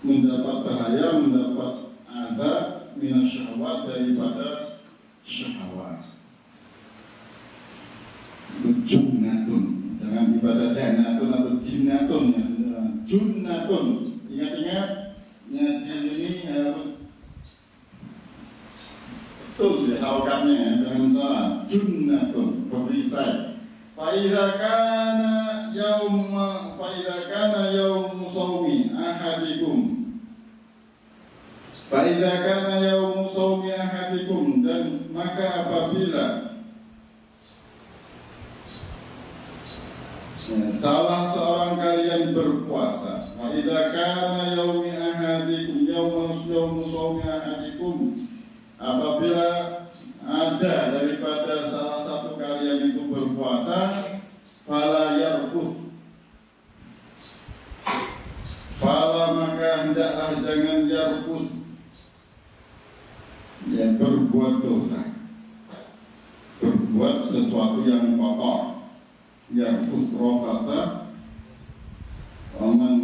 mendapat bahaya, mendapat azab, minasyahwat, daripada syahwat. Junnatun, jangan dibaca jannatun atau jinnatun, ya. Junnatun, ingat-ingat ngaji ini harus betul ya harokatnya, jangan salah. Junnatun, perisai. Fa'idha kana yawmu sawmi ahadikum, Fa'idza kana yaumu shaumi ahadikum, dan maka apabila salah seorang kalian berpuasa, fa'idza kana yaumi ahadikum yaumu shaumi ahadikum, apabila ada daripada salah satu kalian itu berpuasa, fala yarfuth, fala maka hendaklah jangan yarfuth, yang berbuat dosa, berbuat sesuatu yang kotor. Yarfuth rafasa, waman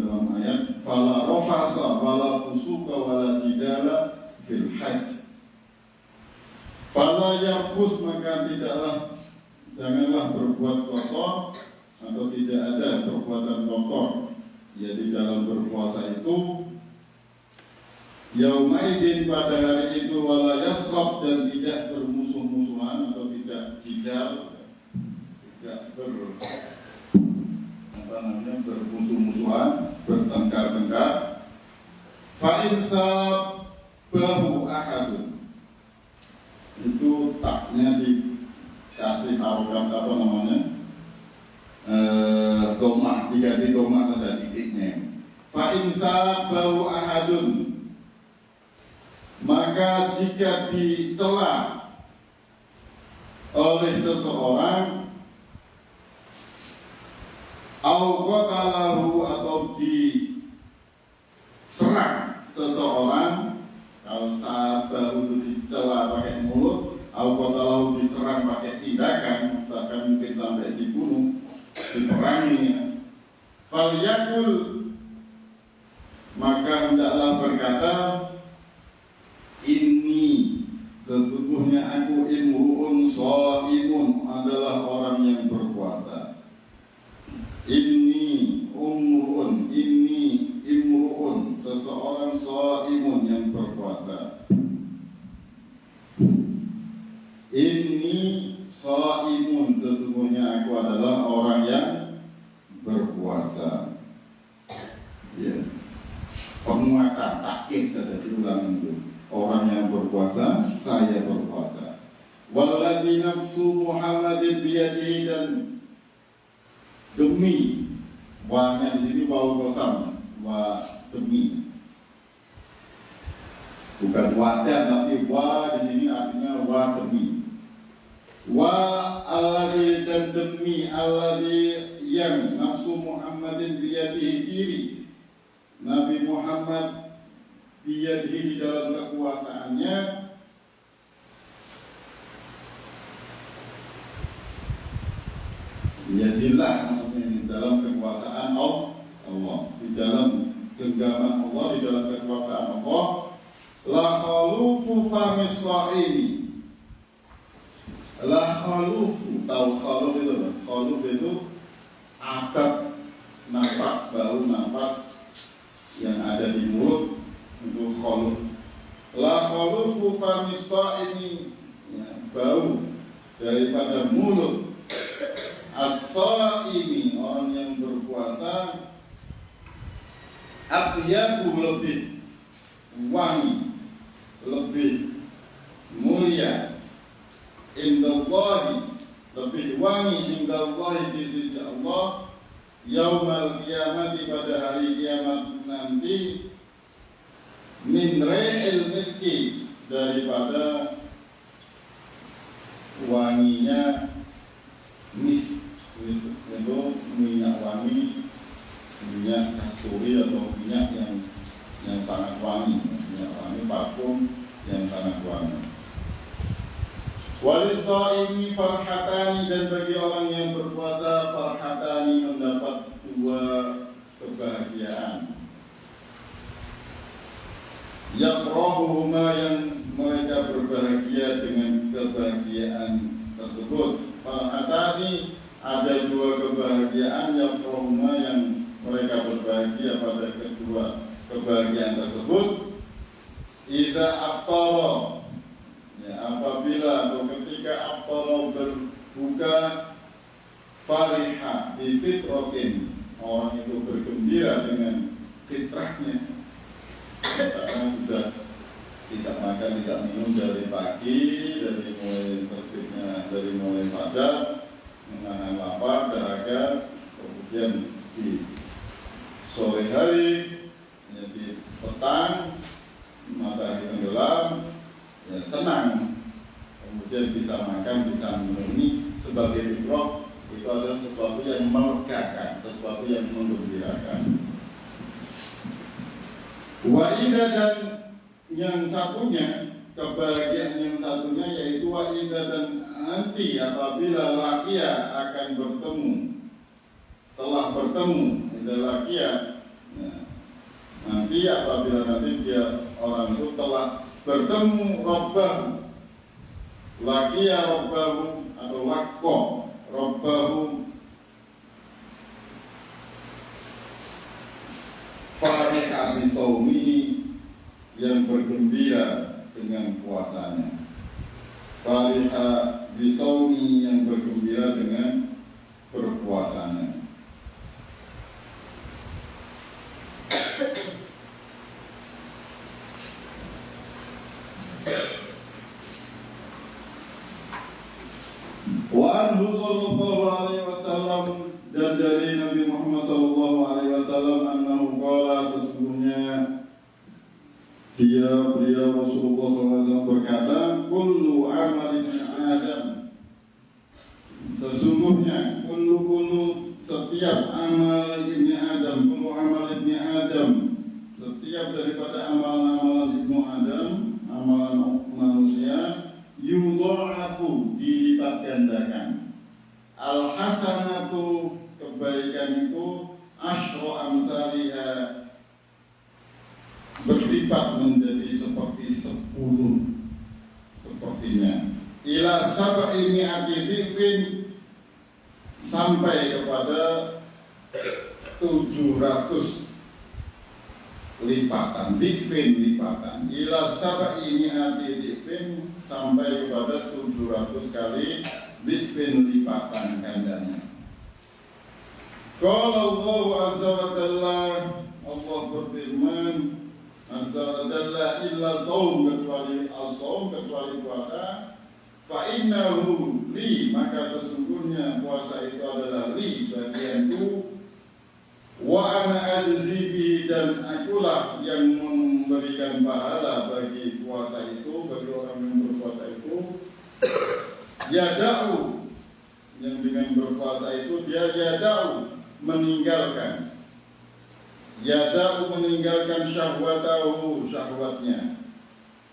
dalam ayat fala rafasa fala fusuka wala jidala fil hajj. Fala yarfuth, maka tidaklah, janganlah berbuat kotor atau tidak ada perbuatan kotor ya di dalam berpuasa itu. Yaumaidin, pada hari itu, wala yasqab, dan tidak bermusuh-musuhan atau tidak jidal, tidak bermusuh-musuhan, bertengkar-tengkar. Fa in sabahu ahadun, itu taknya dikasih harokat apa namanya, domah, diganti domah saja titiknya. Fa in sabahu ahadun, maka jika dicela oleh seseorang, au qatalahu, atau diserang seseorang, kalau sabahu itu dicela pakai mulut, au qatalahu diserang pakai tindakan, bahkan mungkin sampai dibunuh, diperangi, falyakul, maka hendaklah berkata, ini sesungguhnya aku imru'un shaimun, adalah orang yang berpuasa. Ini imru'un, seseorang shaimun yang berpuasa. Ini shaimun, sesungguhnya aku adalah orang yang berpuasa. Ya, penguatan takkid saja diulang itu. Orang yang berpuasa, saya berpuasa. Walladzi nafsu Muhammadin biyadihi, dan demi, wanya di sini wau kosam, wa demi, bukan wadah tapi wa di sini artinya wa demi. Wa alladzi, dan demi, alladzi yang nafsu Muhammadin biyadihi, diri Nabi Muhammad dia di dalam kekuasaannya, yadillah, maksudnya di dalam kekuasaan Allah, di dalam genggaman Allah, di dalam kekuasaan Allah. La khalufu famis shaimi, la khalufu, tahu khaluf itu? Khaluf itu adab nafas, bau nafas yang ada di mulut, itu khaluf. La khalufu famis shaimi, ya, bau daripada mulut as-shaimi, orang yang berpuasa, atyabu, lebih wangi, lebih mulia, indallahi, lebih wangi, indallahi, di sisi Allah, yaumal qiyamati, pada hari kiamat nanti, min ra'il miski, daripada wanginya misk. Misk itu minyak wangi, minyak kasturi atau minyak yang sangat wangi, minyak wangi, parfum yang sangat wangi. Walis-shaimi farhatani, dan bagi orang yang berpuasa, farhatani, mendapat dua kebahagiaan. Yafrahuhuma, yang mereka berbahagia dengan kebahagiaan tersebut. Farhatani, ada dua kebahagiaan, yafrahuhuma, yang mereka berbahagia pada kedua kebahagiaan tersebut. Idza aftara, ya, apabila atau ketika aftara berbuka, fariha bi fitratin, orang itu bergembira dengan fitrahnya, karena sudah tidak makan tidak minum dari pagi, dari mulai terbitnya, dari mulai fajar, menahan lapar, dahaga, kemudian di sore hari, di petang, matahari tenggelam, ya senang, kemudian bisa makan, bisa minum. Ini sebagai fitrah itu adalah sesuatu yang melegakan, sesuatu yang menggembirakan. Wa'ida, dan yang satunya, kebahagiaan yang satunya yaitu wa'ida, dan nanti apabila lakia akan bertemu, telah bertemu, tidak lakia, nah, nanti apabila nanti dia orang itu telah bertemu Rabbahu, lakia Rabbahu atau lakko Rabbahu, fariha bisawmihi, yang bergembira dengan puasanya. Fariha bisawmi, yang bergembira dengan berpuasanya. Wa anhu sallallahu alaihi wasallam, dan dari Nabi Muhammad sallallahu alaihi wasallam, annahu qala, sesungguhnya beliau Rasulullah SAW berkata, kullu amal ibni Adam, sesungguhnya kullu setiap amal ibni Adam, kullu amal ibni Adam, setiap daripada amalan-amalan ibnu Adam, amalan manusia, yudha'afu, dilipat gandakan. Al-hasanatu, kebaikan itu, asyra amsalihha, berlipat menjadi seperti 10 sepertinya, ila sab'i mi'ati dhifin, sampai kepada 700 lipatan, dhifin lipatan, ila sab'i mi'ati dhifin, sampai kepada 700 kali dhifin lipatan gandanya. Qala Allah azza wa jalla, Allah berfirman azza wa jalla, illa shaum, kecuali as-shaum, kecuali puasa, fa innahu li, maka sesungguhnya puasa itu adalah li, bagianku, wa ana ajzi bihi, dan akulah yang memberikan pahala bagi puasa itu, bagi orang yang berpuasa itu. Yada'u, yang dengan berpuasa itu dia yada'u, meninggalkan, yada'u, meninggalkan syahwatahu, syahwatnya,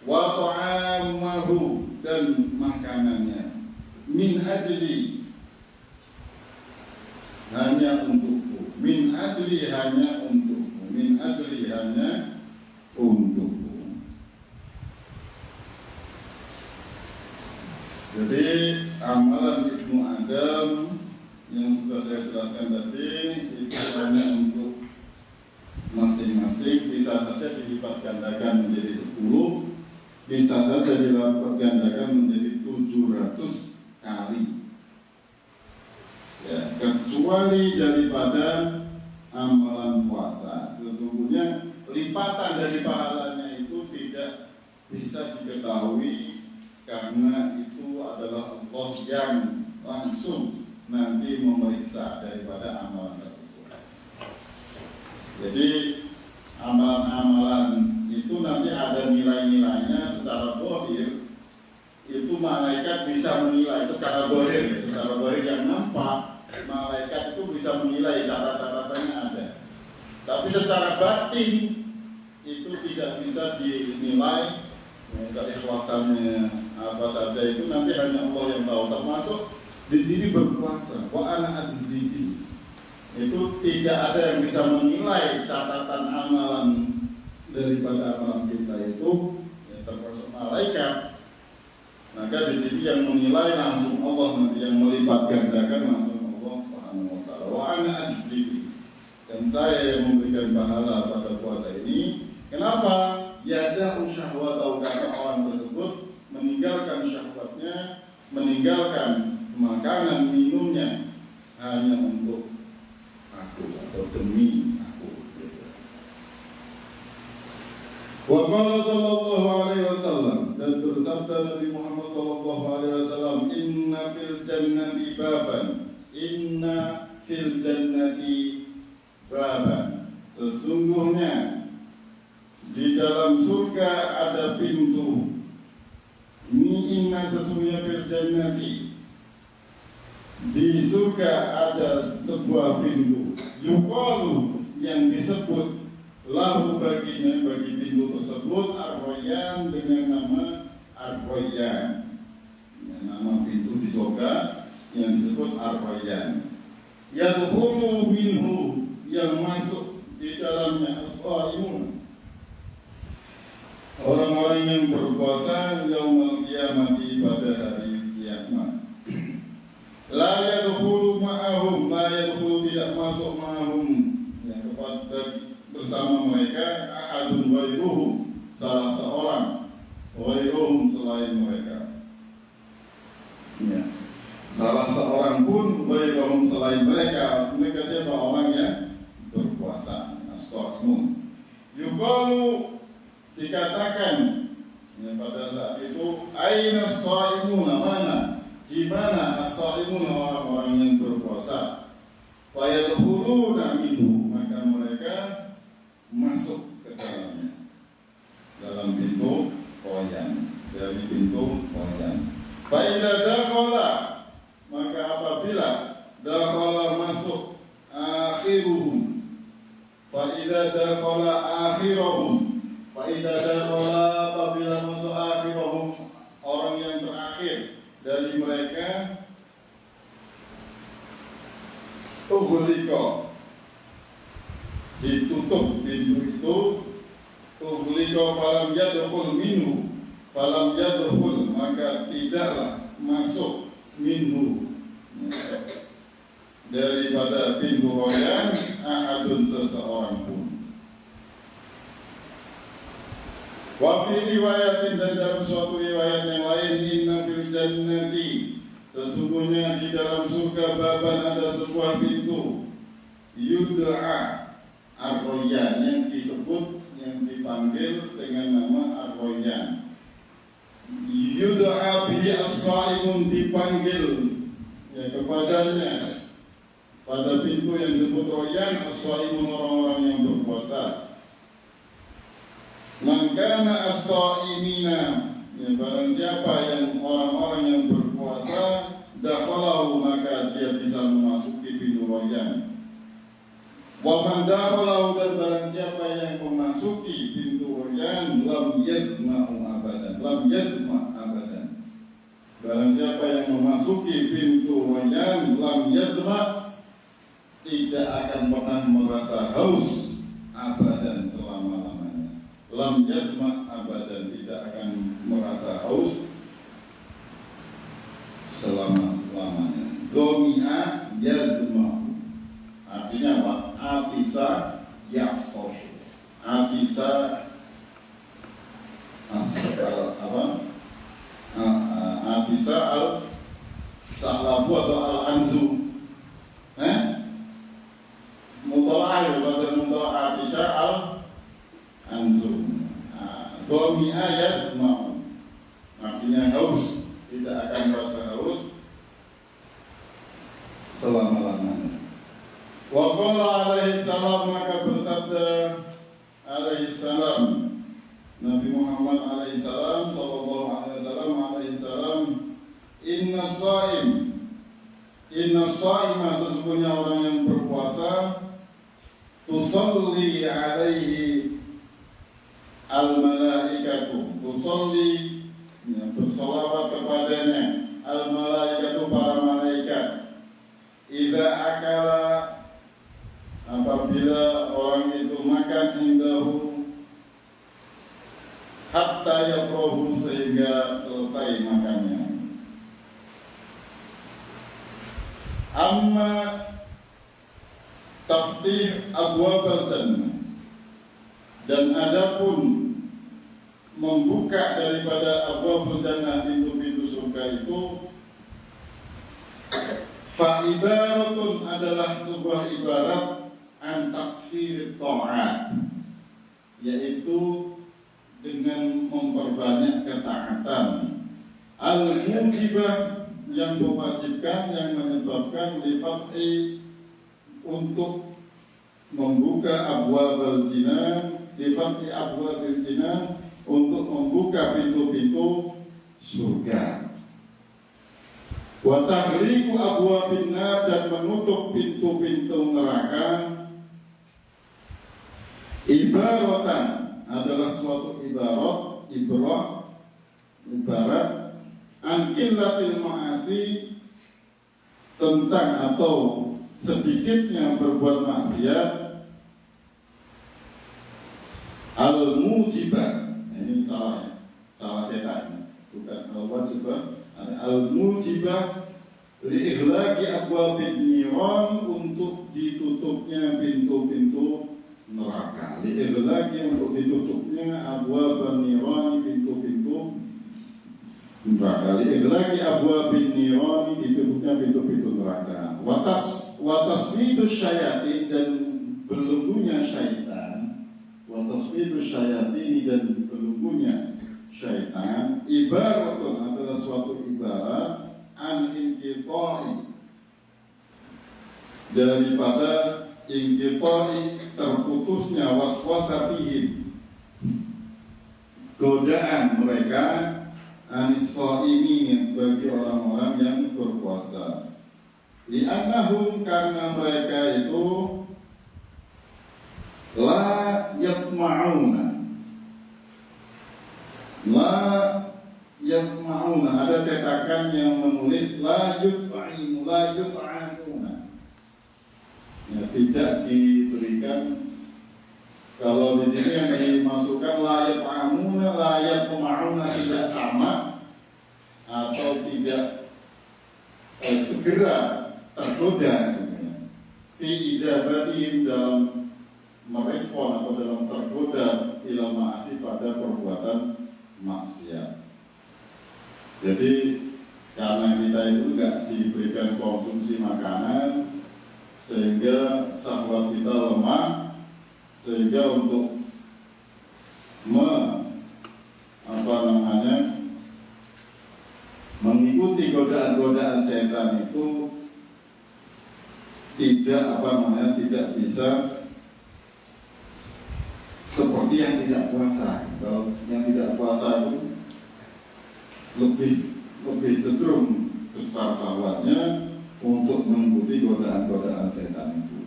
wa ta'amahu, dan makanannya, min ajli, hanya untukku, min ajli, hanya untukku, min ajli, hanya untukku. Jadi amalan ibnu Adam yang sudah saya jelaskan tadi itu hanya untuk masing-masing, bisa saja dilipat gandakan menjadi 10, bisa saja dilipat gandakan menjadi 700 kali. Ya, kecuali daripada amalan puasa. Sesungguhnya lipatan dari pahalanya itu tidak bisa diketahui, karena itu adalah Allah yang langsung nanti memeriksa daripada amalan tersebut. Jadi amalan-amalan itu nanti ada nilai-nilainya secara zahir. Itu malaikat bisa menilai secara zahir, yang nampak malaikat itu bisa menilai, catatan-catatannya ada. Tapi secara batin itu tidak bisa dinilai. Keikhlasannya apa saja itu nanti hanya Allah yang tahu. Termasuk di sini berpuasa, wa ana ajzi, itu tidak ada yang bisa menilai catatan amalan daripada amalan kita itu, ya, termasuk malaikat. Maka di sini yang menilai langsung Allah, nanti yang melipat gandakan langsung Allah Subhanahu wa taala. Wa ana ajzi, dan saya yang memberikan pahala pada puasa ini. Kenapa? Yada'u syahwatahu, karena orang tersebut meninggalkan syahwatnya, meninggalkan makanan minumnya hanya untuk aku. atau demi aku. Wa qala sallallahu alaihi wasallam, dan bersabda Nabi Muhammad sallallahu alaihi wasallam, inna fil jannati baban, sesungguhnya di dalam surga ada pintu. Ini inna sesungguhnya fil jannati, di surga ada sebuah pintu. Yuqalu, yang disebut lahu baginya, bagi pintu tersebut, Ar-Rayyan, dengan nama Ar-Rayyan. Nama pintu di surga yang disebut Ar-Rayyan. Yadkhulu minhu, yang masuk di dalamnya as-shaimun, orang-orang yang berpuasa yaumul qiyamati, pada hari kiamat. La yadkhulu ma'ahum, la yadkhulu, tidak masuk ma'ahum, yang kepada bersama mereka, ahadun ghairuhum, salah seorang, ghairuhum, selain mereka. Ya. Salah seorang pun, ghairuhum, selain mereka. Mereka siapa? Orangnya berpuasa, as-shaimun. Yuqalu, dikatakan ya, pada saat itu, aina as-shaimun, mana? Di mana as-shaimun, orang-orang yang berpuasa? Fa yadkhuluna minhu, maka mereka masuk ke dalamnya, dalam pintu Rayyan, dari pintu Rayyan. Fa idza dakhala, maka apabila dakhala, masuk, akhiruhum, fa idza dakhala akhiruhum, fa idza dakhala, apabila masuk akhiruhum, orang yang terakhir dari mereka, ughliqa, ditutup pintu itu, ughliqa falam yadkhul minhu, falam yadkhul, maka tidaklah masuk, minhu, daripada pintu Rayyan, ahadun, seseorang pun. Wa fi riwayatin, dan dalam suatu riwayat yang lain, inna fil jannati, sesungguhnya di dalam surga baban, ada sebuah pintu, yud'a Ar-Rayyan, yang disebut, yang dipanggil dengan nama Ar-Rayyan. Yud'a bihi as-shaimun, dipanggil ya kepadanya, pada pintu yang disebut Rayyan, as-shaimun, orang-orang yang berpuasa. Mangkana as-shaimina, ya barang siapa yang orang-orang yang berpuasa, dakhalahu, maka dia bisa memasuki pintu Rayyan. Wa man dakhalahu, dan barang siapa yang memasuki pintu Rayyan, lam yadma'u abadan, lam yadma' abadan. Barang siapa yang memasuki pintu Rayyan, lam yadma', tidak akan pernah merasa haus, abadan, selama-lamanya. Lam yadma' abadan, tidak akan merasa haus selama-lamanya. Zomi'a yadma', artinya apa? Atisa yaqosh, atisa atisa al-salabu atau al-anzu, mutola'ah, atau mutola'ah, atisa al-anzu. Domi ayat mau, artinya haus, tidak akan merasa haus selama-lamanya. Wa qala alaihi salam, maka bersabda alaihi salam, Nabi Muhammad alaihi salam, sallallahu alaihi wasallam, inna shaima, sesungguhnya orang yang berpuasa, tusalli alaihi al-malaikatu, tusalli, ya, bersolawat kepadanya, al-malaikatu, para malaikat, idza akala, apabila orang itu makan, indahu, hatta yafrahu, sehingga selesai makannya. Amma taftih abwab al-jannah, dan adapun membuka daripada abwab al-jannah, pintu-pintu surga itu, fa ibaratun, adalah sebuah ibarat, an taksir ta'at, yaitu dengan memperbanyak ketaatan, al-mujibah yang mewajibkan, yang menyebabkan lifat'i untuk membuka abwabal jinan, lifat'i abwabil jinan, untuk membuka pintu-pintu surga. Wa taghliqu abwabin nar, dan menutup pintu-pintu neraka. Ibaratan adalah suatu ibarat an qillatil ma'asi, tentang atau sedikitnya berbuat maksiat, al-mujibah. Ini salah setan, bukan al-wajibah. Al-mujibah li'ighlaqi abwabin niran, untuk ditutupnya pintu-pintu neraka. Li'ighlaqi, untuk ditutupnya abwaban niran, pintu-pintu neraka. Li'ighlaqi abwabin niran, ditutupnya pintu-pintu neraka. Wa tasmidus syayatin, dan belenggunya syaitan. Wa tasmidus syayatin, dan belenggunya syaitan. Ibaratun adalah suatu ibarat an inqita'i, daripada inqita'i, terputusnya, waswasatihim, godaan mereka, anis-shaimin, bagi orang-orang yang berpuasa. Li'annahum, karena mereka itu la yatma'una, ada cetakan yang menulis la yut'amu, la yut'amuna, ya, tidak diberikan. Kalau di sini yang dimasukkan la yut'amuna, la yut'amuna, tidak sama atau tidak segera tergoda, fi ijabatihim, dalam merespon atau dalam tergoda ila ma'asi, pada perbuatan maksiat. Jadi karena kita itu enggak diberikan konsumsi makanan, sehingga syahwat kita lemah, sehingga untuk mengikuti godaan-godaan setan itu tidak bisa seperti yang tidak puasa. Kalau yang tidak puasa itu lebih cenderung besar syahwatnya untuk mengikuti godaan-godaan setan itu.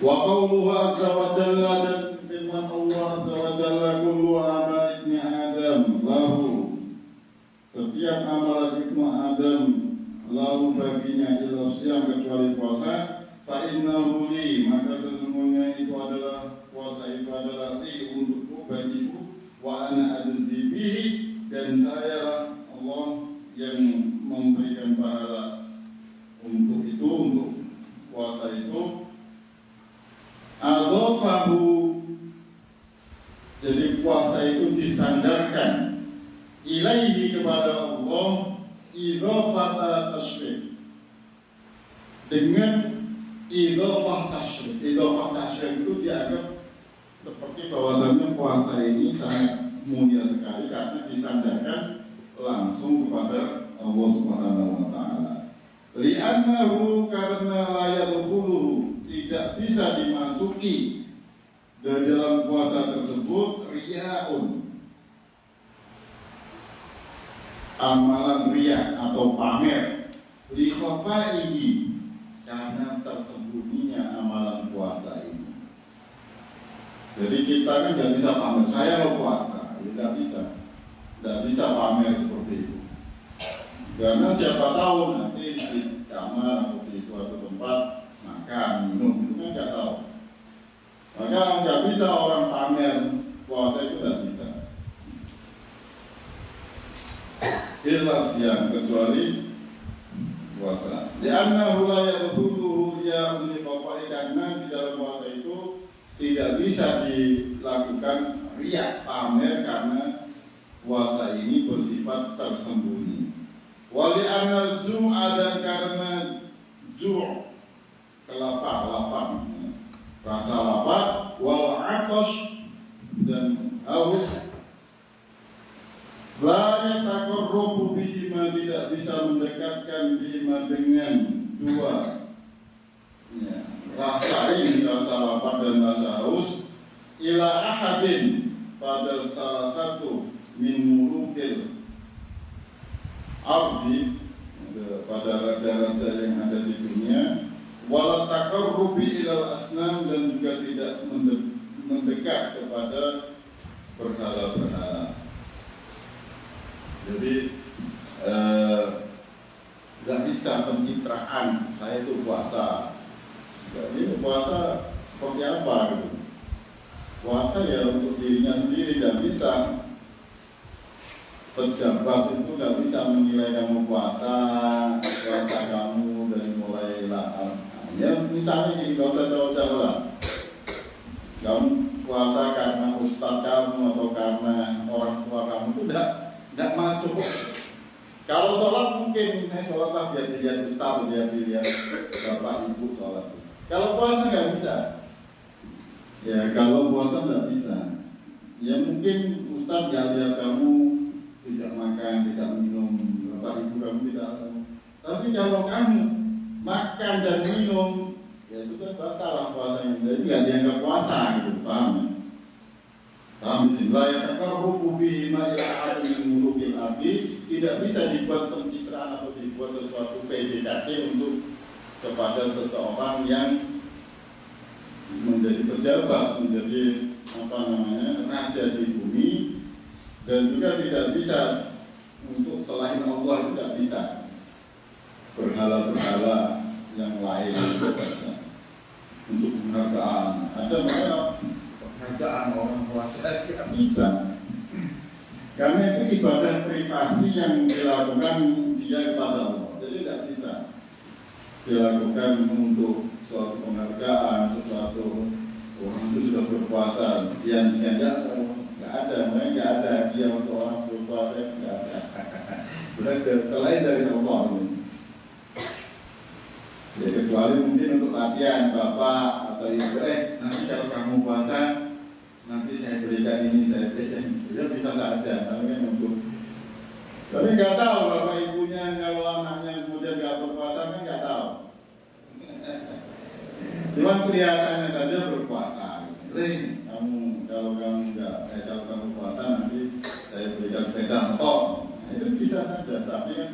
Wa qauluhu azza wa jalla, dan firman Allah azza wa jalla, kullu amal ibni Adam lahu, setiap amalan ibnu Adam lahu, baginya, illa siyam, kecuali puasa, fa innahu li, maka sesungguhnya itu adalah puasa, itu adalah li, untukku, bagiku, wa ana ajzi bihi, dan saya Allah yang memberikan pahala untuk itu, untuk puasa itu. Adhafahu, jadi puasa itu disandarkan, ilaihi, kepada Allah, idhafata tashrif, dengan idhafah tashrif. Idhafah tashrif itu dianggap seperti bahwasannya puasa ini sangat mulia sekali karena disandarkan langsung kepada Allah Subhanahu wa taala. Li'annahu, karena la yadkhuluhu, tidak bisa dimasuki dari dalam puasa tersebut riya'un, amalan riya atau pamer, li khafaihi, karena tersembunyinya amalan puasa ini. Jadi kita kan nggak bisa pamer, saya mau puasa, tidak bisa pamer seperti itu. Karena siapa tahu nanti di kamar atau di suatu tempat makan, minum, itu kan nggak tahu. Maka nggak bisa orang pamer puasa, itu nggak bisa. Illa siyam, kecuali puasa. Li'annahu la yadkhuluhu riya'un li khafai, karena di dalam puasa itu tidak bisa dilakukan riya, pamer, karena puasa ini bersifat tersembunyi. Wali anal jum'ah, dan karena ju' lapar, rasa lapar, wal atash, dan haus. La yataqarrabu bihima, tidak bisa mendekatkan bihima dengan dua ya, rasa ini, rasa lapar dan rasa haus, ila ahadin, pada salah satu min mulukil ardi, pada raja-raja yang ada di dunia, wala taqarrubi ilal asnam, dan juga tidak mendekat kepada berhala-berhala. Jadi nggak bisa pencitraan saya itu puasa. Jadi puasa seperti apa gitu? Puasa ya untuk dirinya sendiri, tidak bisa. Pejabat itu nggak bisa menilai kamu puasa kamu dari mulai lah. Ya misalnya gini, nggak usah jauh-jauh lah. Kamu puasa karena ustadz kamu atau karena orang tua kamu itu tidak masuk. Kalau sholat mungkin, sholat lah biar dilihat ustaz, biar dilihat bapak ibu sholat. Kalau puasa nggak bisa. Ya kalau puasa nggak bisa. Ya mungkin ustaz nggak lihat kamu tidak makan, tidak minum, bapak ibu kamu tidak tahu. Tapi kalau kamu makan dan minum, ya sudah batal lah puasanya. Jadi nggak dianggap puasa gitu, paham? Paham sih? La yataqarrabu bihima ila ahadin min mulukil ardi, tidak bisa dibuat pencitraan atau dibuat sesuatu PDKT untuk kepada seseorang yang menjadi pejabat, menjadi raja di bumi, dan juga tidak bisa untuk selain Allah, tidak bisa berhala-berhala yang lain untuk penghargaan. Ada banyak penghargaan orang puasa, tidak bisa. Karena itu ibadah privasi yang dilakukan dia kepada Allah. Jadi tidak bisa dilakukan untuk suatu penghargaan, sesuatu orang itu sudah berpuasa sekian nggak ada, mereka nggak ada dia untuk orang berpuasa, nggak ada. Selain dari Allah ini. Ya, kecuali mungkin untuk latihan bapak atau ibu, nanti kalau kamu puasa nanti saya berikan ini, saya berikan itu, bisa saja, tapi kan untuk. Tapi nggak tahu bapak ibunya kalau anaknya kemudian nggak berpuasa kan nggak tahu. Cuma kelihatannya saja berpuasa. Kamu kalau kamu nggak, kalau kamu puasa nanti saya berikan sepeda motor. Nah, itu bisa saja, tapi kan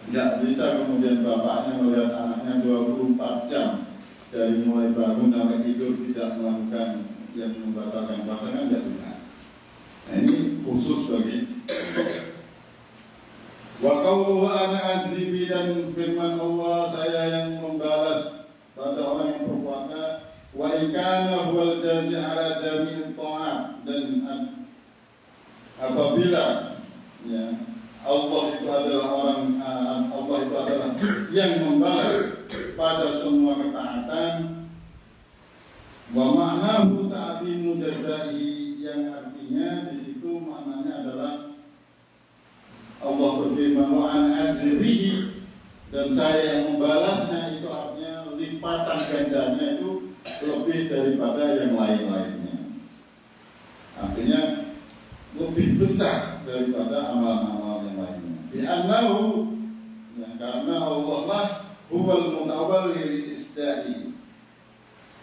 nggak bisa kemudian bapaknya melihat anaknya 24 jam dari mulai bangun sampai tidur tidak melakukan yang membatalkan puasa, kan nggak bisa. Nah ini khusus bagi wa qawluhu ana ajribi, dan firman Allah, saya yang membalas pada orang yang berpuasa, wa ikana huwal jazi ala jami'in ta'at, dan apabila ya Allah itu adalah Allah itu adalah yang membalas pada semua ketaatan. Wa ma'nahu ta'zimu jazai, yang artinya di situ maknanya adalah Allah berfirman wa an ajrihi, dan saya yang membalasnya, itu artinya lipatan gandanya itu lebih daripada yang lain-lainnya. Artinya lebih besar daripada amal-amal yang lainnya. Bi'annahu, ya, karena Allah lah huwal mutawalli isda'i,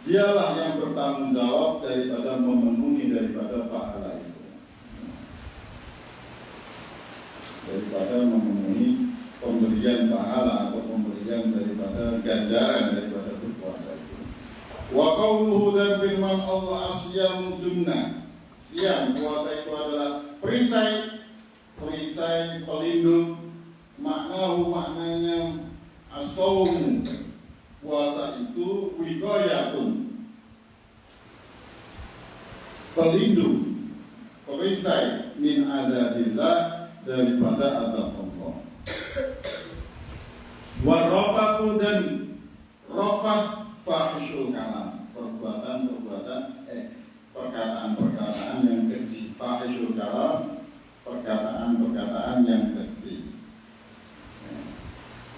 dialah yang bertanggung jawab daripada memenuhi daripada pahala itu, daripada memenuhi pemberian pahala atau pemberian daripada ganjaran daripada berpuasa itu. Wa qawluhu, dan firman Allah, asyamu junnah, siang puasa itu adalah perisai pelindung. Maknanya as-shawmu, puasa itu wiqayatun, pelindung, perisai min adabillah, daripada azab Allah. Warrafatu, dan rafah fahishul kalam, perkataan yang keji. Fahishul kalam, perkataan yang keji,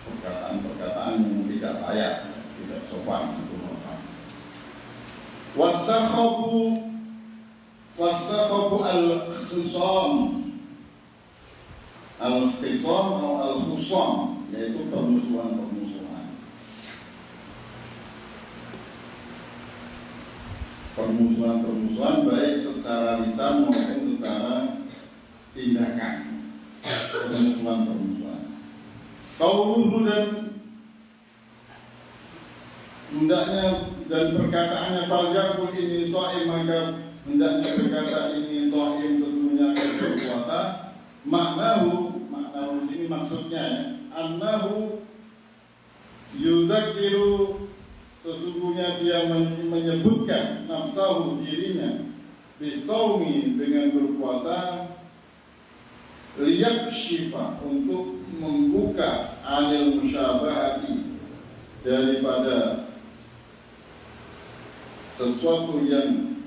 perkataan yang tidak layak, tidak sopan, itu rafah. al-khisam. Al-khisam atau al-khusam, yaitu permusuhan-permusuhan. Permusuhan-permusuhan baik secara lisan maupun secara tindakan. Permusuhan-permusuhan. Qauluhu dan hendaknya dan perkataannya faljaqul inni shaim, maka hendaknya berkata ini shaim, sesungguhnya aku berpuasa. Maknahu sini maksudnya annahu yudzakiru, sesungguhnya dia menyebutkan nafsahu, dirinya, bisaumi, dengan berpuasa, liyakshifa, untuk membuka anil musyabahati, daripada sesuatu yang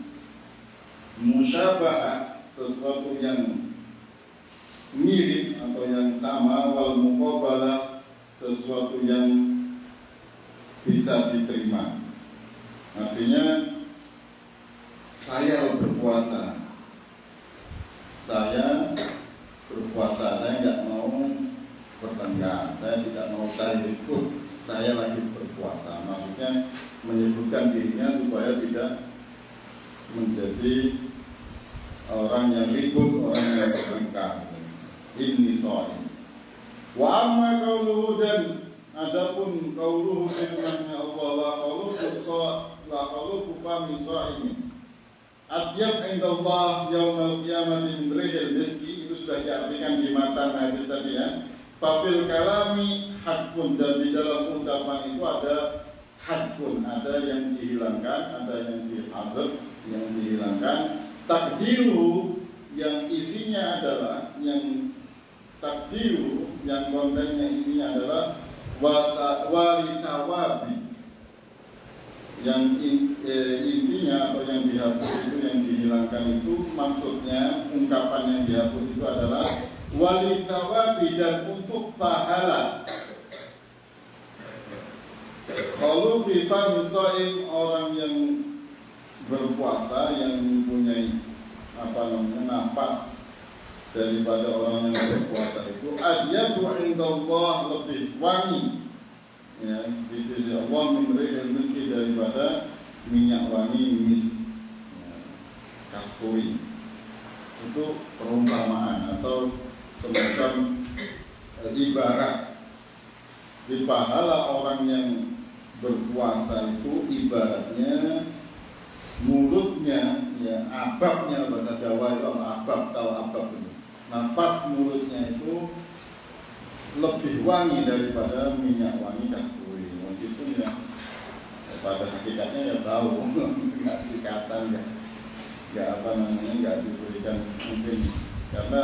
musyabah, sesuatu yang mirip atau yang sama, wal muqabalah, sesuatu yang bisa diterima. Artinya saya berpuasa, saya nggak mau bertengkar, saya tidak mau ikut, saya lagi berpuasa. Maksudnya menyebutkan dirinya supaya tidak menjadi orang yang ribut, orang yang bertengkar. Inni shaim. Wa amma qauluhu, dan adapun qauluhu firman Allah, la qauluhu fami shaim atyab indallah yaumal qiyamati min rihil miski, itu sudah diartikan di matan hadis tadi ya. Fafil kalami hadfun, dan di dalam ucapan itu ada hadfun, ada yang dihilangkan, ada yang dihadzaf, yang dihilangkan. Takdiru, yang isinya adalah, yang takdiru, yang kontennya isinya adalah walitawabi, yang intinya atau yang dihapus itu, yang dihilangkan itu, maksudnya ungkapan yang dihapus itu adalah walitawabi, dan untuk pahala. Kalau FIFA misalnya orang yang berpuasa, yang mempunyai nafas daripada orang yang berpuasa itu, adyadu indallah, lebih wangi ya di sisi Allah, min rihil miski, daripada minyak wangi misk ya, kasturi. Itu perumpamaan atau semacam ibarat. Di pahala orang yang berpuasa itu ibaratnya mulutnya, ya ababnya, bahasa Jawa itu abab, tahu abab itu. Nafas mulutnya itu lebih wangi daripada minyak wangi kasturi. Meskipun ya pada hakikatnya ya bau, nggak serikatan, nggak diberikan mungkin, karena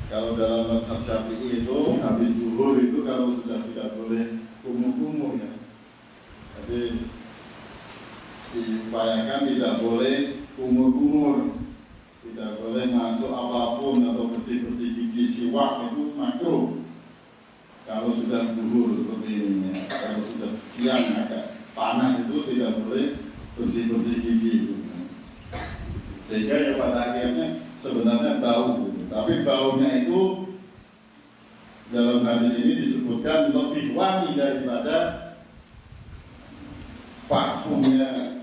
kalau dalam mazhab Syafi'i itu habis zuhur itu kalau sudah tidak boleh kumur-kumur ya. Jadi diupayakan tidak boleh kumur-kumur, tidak boleh masuk apapun atau bersih-bersih gigi, siwak itu makruh. Kalau sudah zuhur seperti ini ya. Kalau sudah siang agak panas itu tidak boleh bersih-bersih gigi itu. Sehingga ya pada akhirnya sebenarnya bau gitu. Tapi baunya itu dalam hadis ini disebutkan lebih wangi daripada parfumnya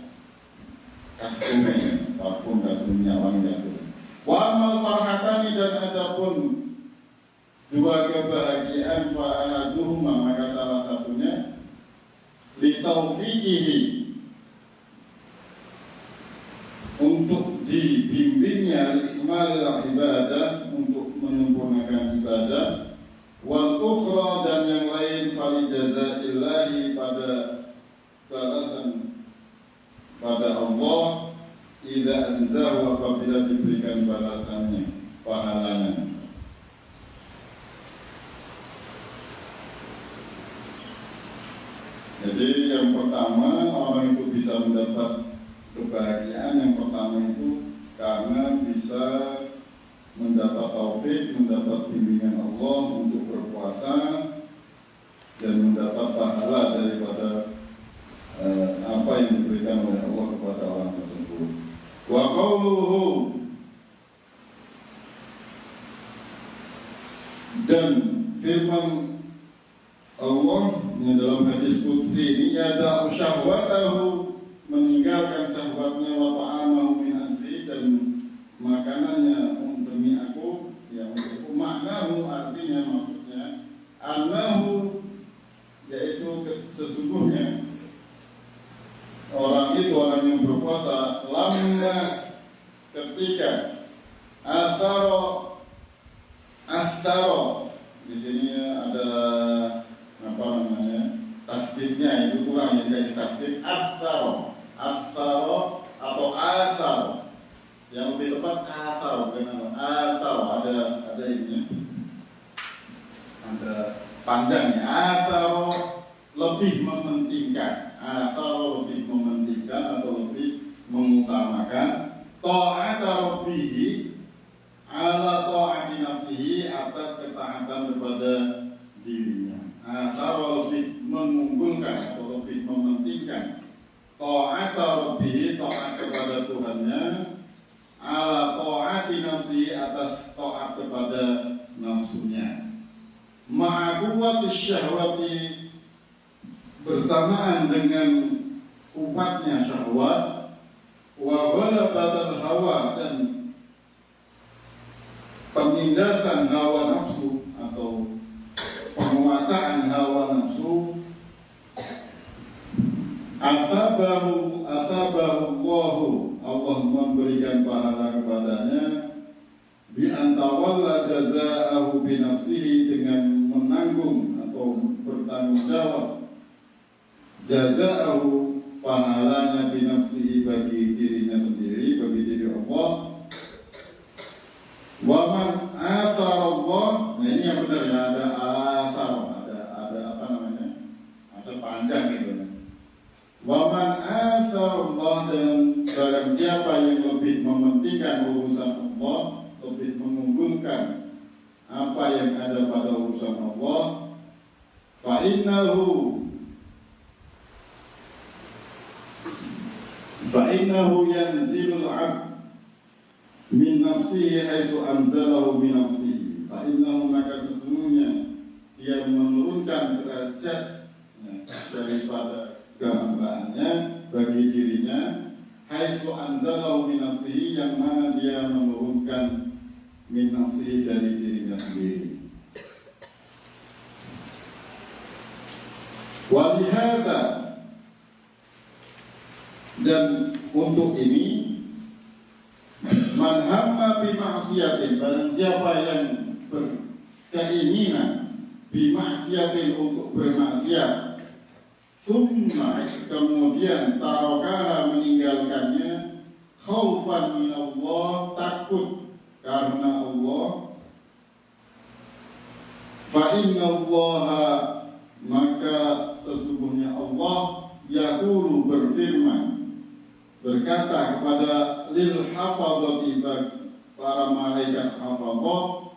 kasturi, parfum kasturnya wangi kasturi. Wa amal farhatani, dan adapun dua kebahagiaan, fa ahaduhuma, maka salah satunya li taufiqihi, untuk dibimbingnya, ikmal ibadah, untuk menyempurnakan ibadah, wal ukhra, dan yang lain falidazaillahi, pada balasan pada Allah, idza anzahu, apabila diberikan balasannya, pahalanya. Jadi yang pertama, orang itu bisa mendapat kebahagiaan yang pertama itu karena bisa mendapat taufik, mendapat bimbingan Allah untuk berpuasa, dan mendapat pahala daripada apa yang diberikan oleh Allah kepada orang tersebut. Wa qauluhu, Dan firman Allah dalam hadis qudsi ini, yada'u syahwatahu, meninggalkan syahwatnya, wa ta'amahu min ajli, dan makanannya demi aku, ya untukku. Maknahu, artinya, maksudnya annahu, yaitu sesungguhnya orang itu, orang yang berpuasa, lamma, ketika atharo, di sini ada apa namanya, tasdidnya itu kurang, ya kayak tasdid, atharo atau atharo, yang lebih tepat atharo, bukan atharo, ada ini, ada panjangnya, atharo lebih mementingkan, atau lebih mementingkan, atau lebih mengutamakan ta'ata rabbihi ala ta'ati nafsihi, atas ketaatan kepada dirinya, atau lebih mengunggulkan atau lebih mementingkan ta'ata rabbihi, ta'at kepada Tuhannya, ala ta'ati nafsihi, atas ta'at kepada nafsunya, ma'akuwati syahwati, bersamaan dengan kuatnya syahwat, wa ghalabatul hawa, dan penindasan hawa nafsu atau penguasaan hawa nafsu. Athabahu Allahu, Allah memberikan pahala kepadanya, bi antawalla jazaahu bi nafsihi, dengan menanggung atau bertanggung jawab jazaahu, pahalanya bi nafsihi, bagi dirinya sendiri, bagi diri Allah. Wa man athara Allah, nah ini yang benar ya, ada athar, ada apa namanya, ada panjang gitu. Wa man athara Allah, dan barang siapa yang lebih mementingkan urusan Allah, lebih mengunggulkan apa yang ada pada urusan Allah, fa innahu yanzilul 'abd min nafsihi haitsu anzalahu min nafsihi. Fa innahu, maka sesungguhnya dia menurunkan derajat daripada kehambaannya bagi dirinya, haitsu anzalahu min nafsihi, yang mana dia menurunkan min nafsihi, dari dirinya sendiri. Wa lihada, dan untuk ini, man hamma bi ma'siyatin, barang siapa yang berkeinginan bi ma'siyatin, untuk bermaksiat, summa, kemudian tarokana, meninggalkannya, khaufan min Allah, takut karena Allah, fa inna Allah, maka sesungguhnya Allah, yaqulu, berfirman, berkata kepada lil hafadhati, para malaikat hafadhah,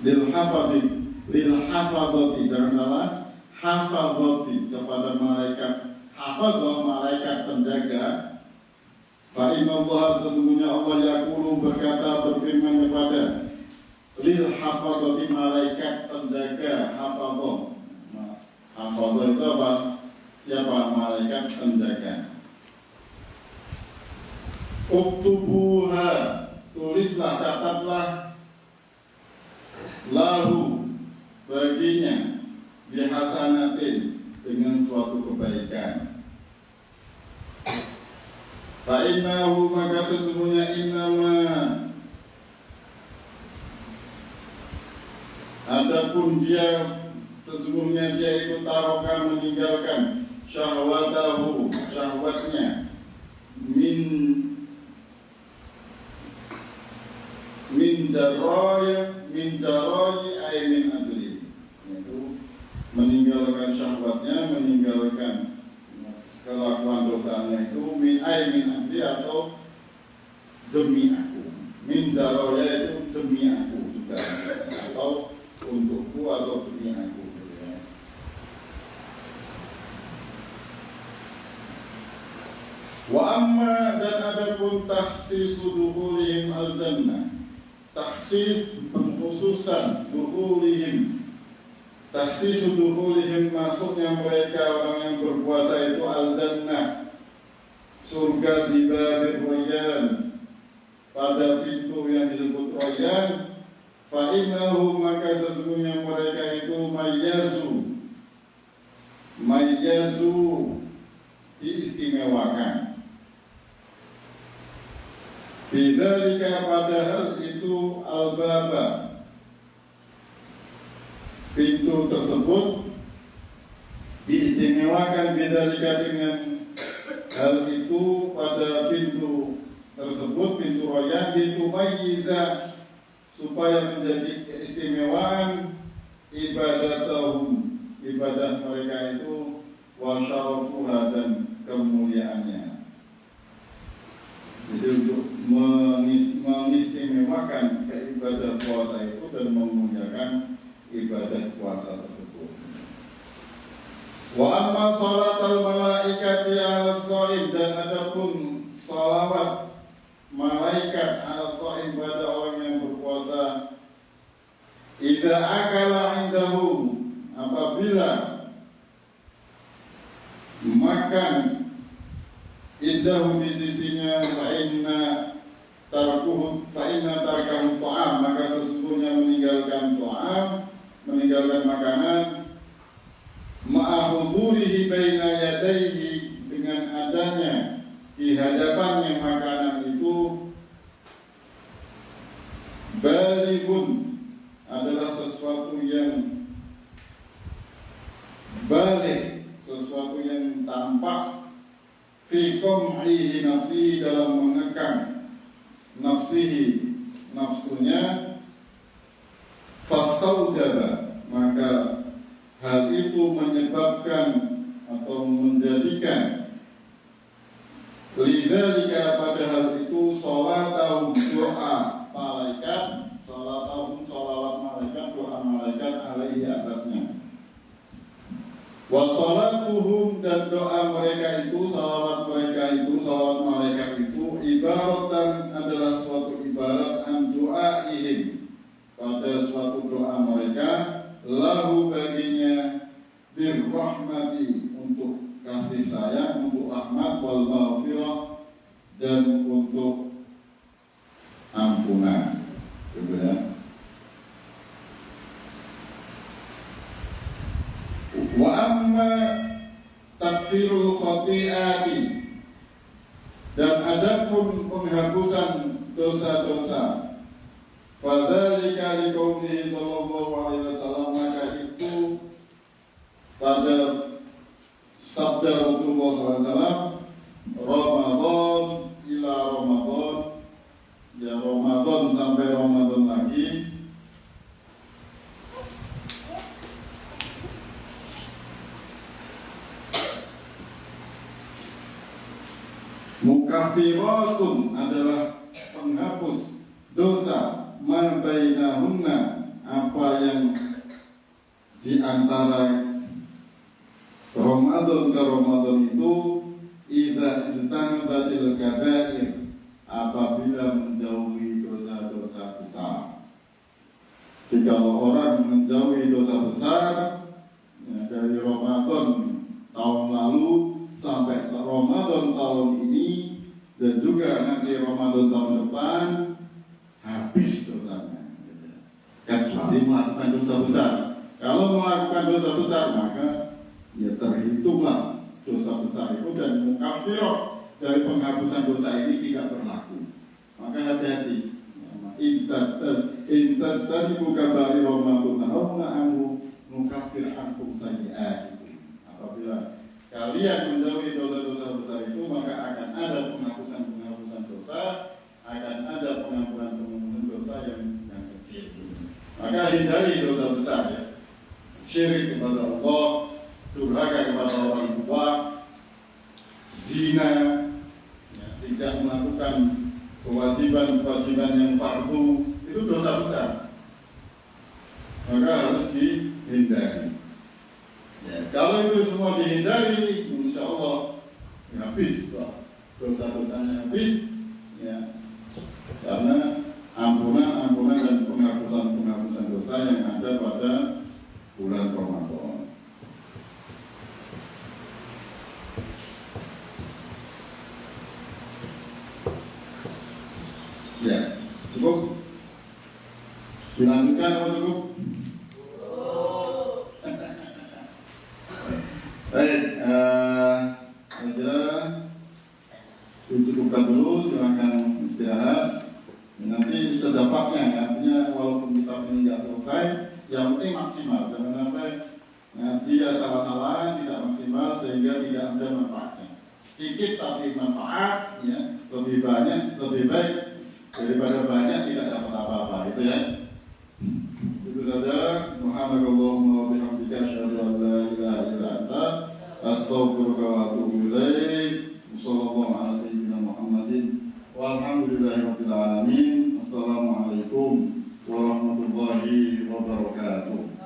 lil hafadhati, jangan salah, hafadhati, kepada malaikat hafadhah, malaikat penjaga. Fa inna Allah, sesungguhnya Allah, yaqulu, berkata, berfirman kepada lil hafadhati, malaikat penjaga, hafadhah. Hafadhah itu apa? Siapa? Malaikat penjaga. Uktubuha, tulislah, catatlah, lahu, baginya, bihasanatin, dengan suatu kebaikan. Fa innahu, maka sesungguhnya, innama, adapun dia, sesungguhnya dia itu taroka, meninggalkan syahwatahu, syahwatnya, min jarayi ay min adli, yaitu meninggalkan syahwatnya, meninggalkan kelakuan dosanya itu, min adli, atau demi aku. Min jarayi itu demi aku juga, atau untukku, atau demi aku. Wa amma, dan adapun takhsisu dukhulihim al-jannah, takhsis, pengkhususan dukhulihim, tahsisu dukhulihim, masuknya mereka orang yang berpuasa itu al-jannah, surga di babir Rayyan, pada pintu yang disebut Rayyan. Fa innahu, maka sesungguhnya mereka itu mayyazu diistimewakan. Bidzalika, padahal itu al-baba, pintu tersebut diistimewakan. Bidzalika, dengan hal itu, pada pintu tersebut, pintu Rayyan, pintu mayyiza, supaya menjadi keistimewaan ibadatahum, ibadah mereka itu, wa syarafuha, dan kemuliaannya. Jadi untuk mengistimewakan ibadah puasa itu dan memuliakan ibadah puasa tersebut. Wa amma salatul malaikati ala shaim, dan adapun salawat malaikat ala shaim pada orang yang berpuasa, idza akala indahu, apabila makan indahu di sisinya, fa inna tarkahu ta'am, maka sesungguhnya meninggalkan ta'am, meninggalkan makanan, ma'ahudurihi baina yadaihi, dengan adanya di hadapannya makanan itu, balighun, adalah sesuatu yang balik, sesuatu yang tampak, fi qam'ihi nafsihi, dalam mengekang nafsihi, nafsunya, fastaujaba, maka hal itu menyebabkan atau menjadikan, lidzalika, pada hal itu, salatahum, doa malaikat, salatahum, salawat malaikat, doa malaikat, alaihi, atasnya, wa salatuhum, dan doa mereka itu, salawat mereka itu, salawat malaikat itu, ibaratan, adalah suatu ibarat, an du'aihim, pada suatu doa mereka, lahu, baginya, birrahmati, untuk kasih sayang, untuk rahmat, wal maghfirah, dan untuk ampunan. Gitu ya. Wa amma takfirul khati'ati, dan adapun penghapusan dosa-dosa, fadzalika liqaulihi sallallahu alaihi wasallam, maka itu pada sabda Rasulullah SAW, Ramadan ila Ramadan, ya Ramadan sampai Ramadan lagi, mukaffiratun, adalah penghapus dosa, ma bainahunna, apa yang di antara Ramadan ke Ramadan itu, idza ijtanabatil kabair, apabila menjauhi dosa-dosa besar. Jika orang menjauhi dosa besar, ya, dari Ramadan tahun lalu sampai Ramadan tahun ini, dan juga nanti Ramadan tahun depan, habis dosanya. Kecuali melakukan dosa besar. Kalau melakukan dosa besar, maka ya terhitunglah dosa besar itu, dan mukaffirat, dari penghapusan dosa ini tidak berlaku. Maka hati-hati. Intajtanibu kaba'ira ma tunhauna anhu nukaffir ankum sayyi'atikum. Apabila kalian menjauhi dosa-dosa besar itu, maka akan ada penghapusan dosa, akan ada pengampunan dosa yang kecil. Maka hindari dosa besar, ya. Syirik kepada Allah, durhaka kepada orang tua, zina, ya, tidak melakukan kewajiban yang fardu, itu dosa besar. Maka harus dihindari. Ya, kalau itu semua dihindari, insya Allah ya, habis, dosa-dosanya habis, ya, karena ampunan dan penghapusan Ya, cukup. Dilanjutkan apa cukup? Baik, saya kira dicukupkan dulu, silakan istirahat. Nanti sedapatnya, artinya walaupun kitab ini nggak selesai, yang penting maksimal. Jangan sampai ngaji ya salah-salah, tidak maksimal sehingga tidak ada manfaatnya. Sedikit tapi manfaat, ya, lebih banyak, lebih baik daripada banyak tidak dapat apa-apa, gitu ya. Itu saja. Subhanakallahumma wa bihamdika asyhadu an la ilaha illa anta astaghfiruka wa atubu ilaik. Wassallallahu ala sayyidina Muhammadin walhamdulillahirabbil alamin. Assalamualaikum warahmatullahi wabarakatuh.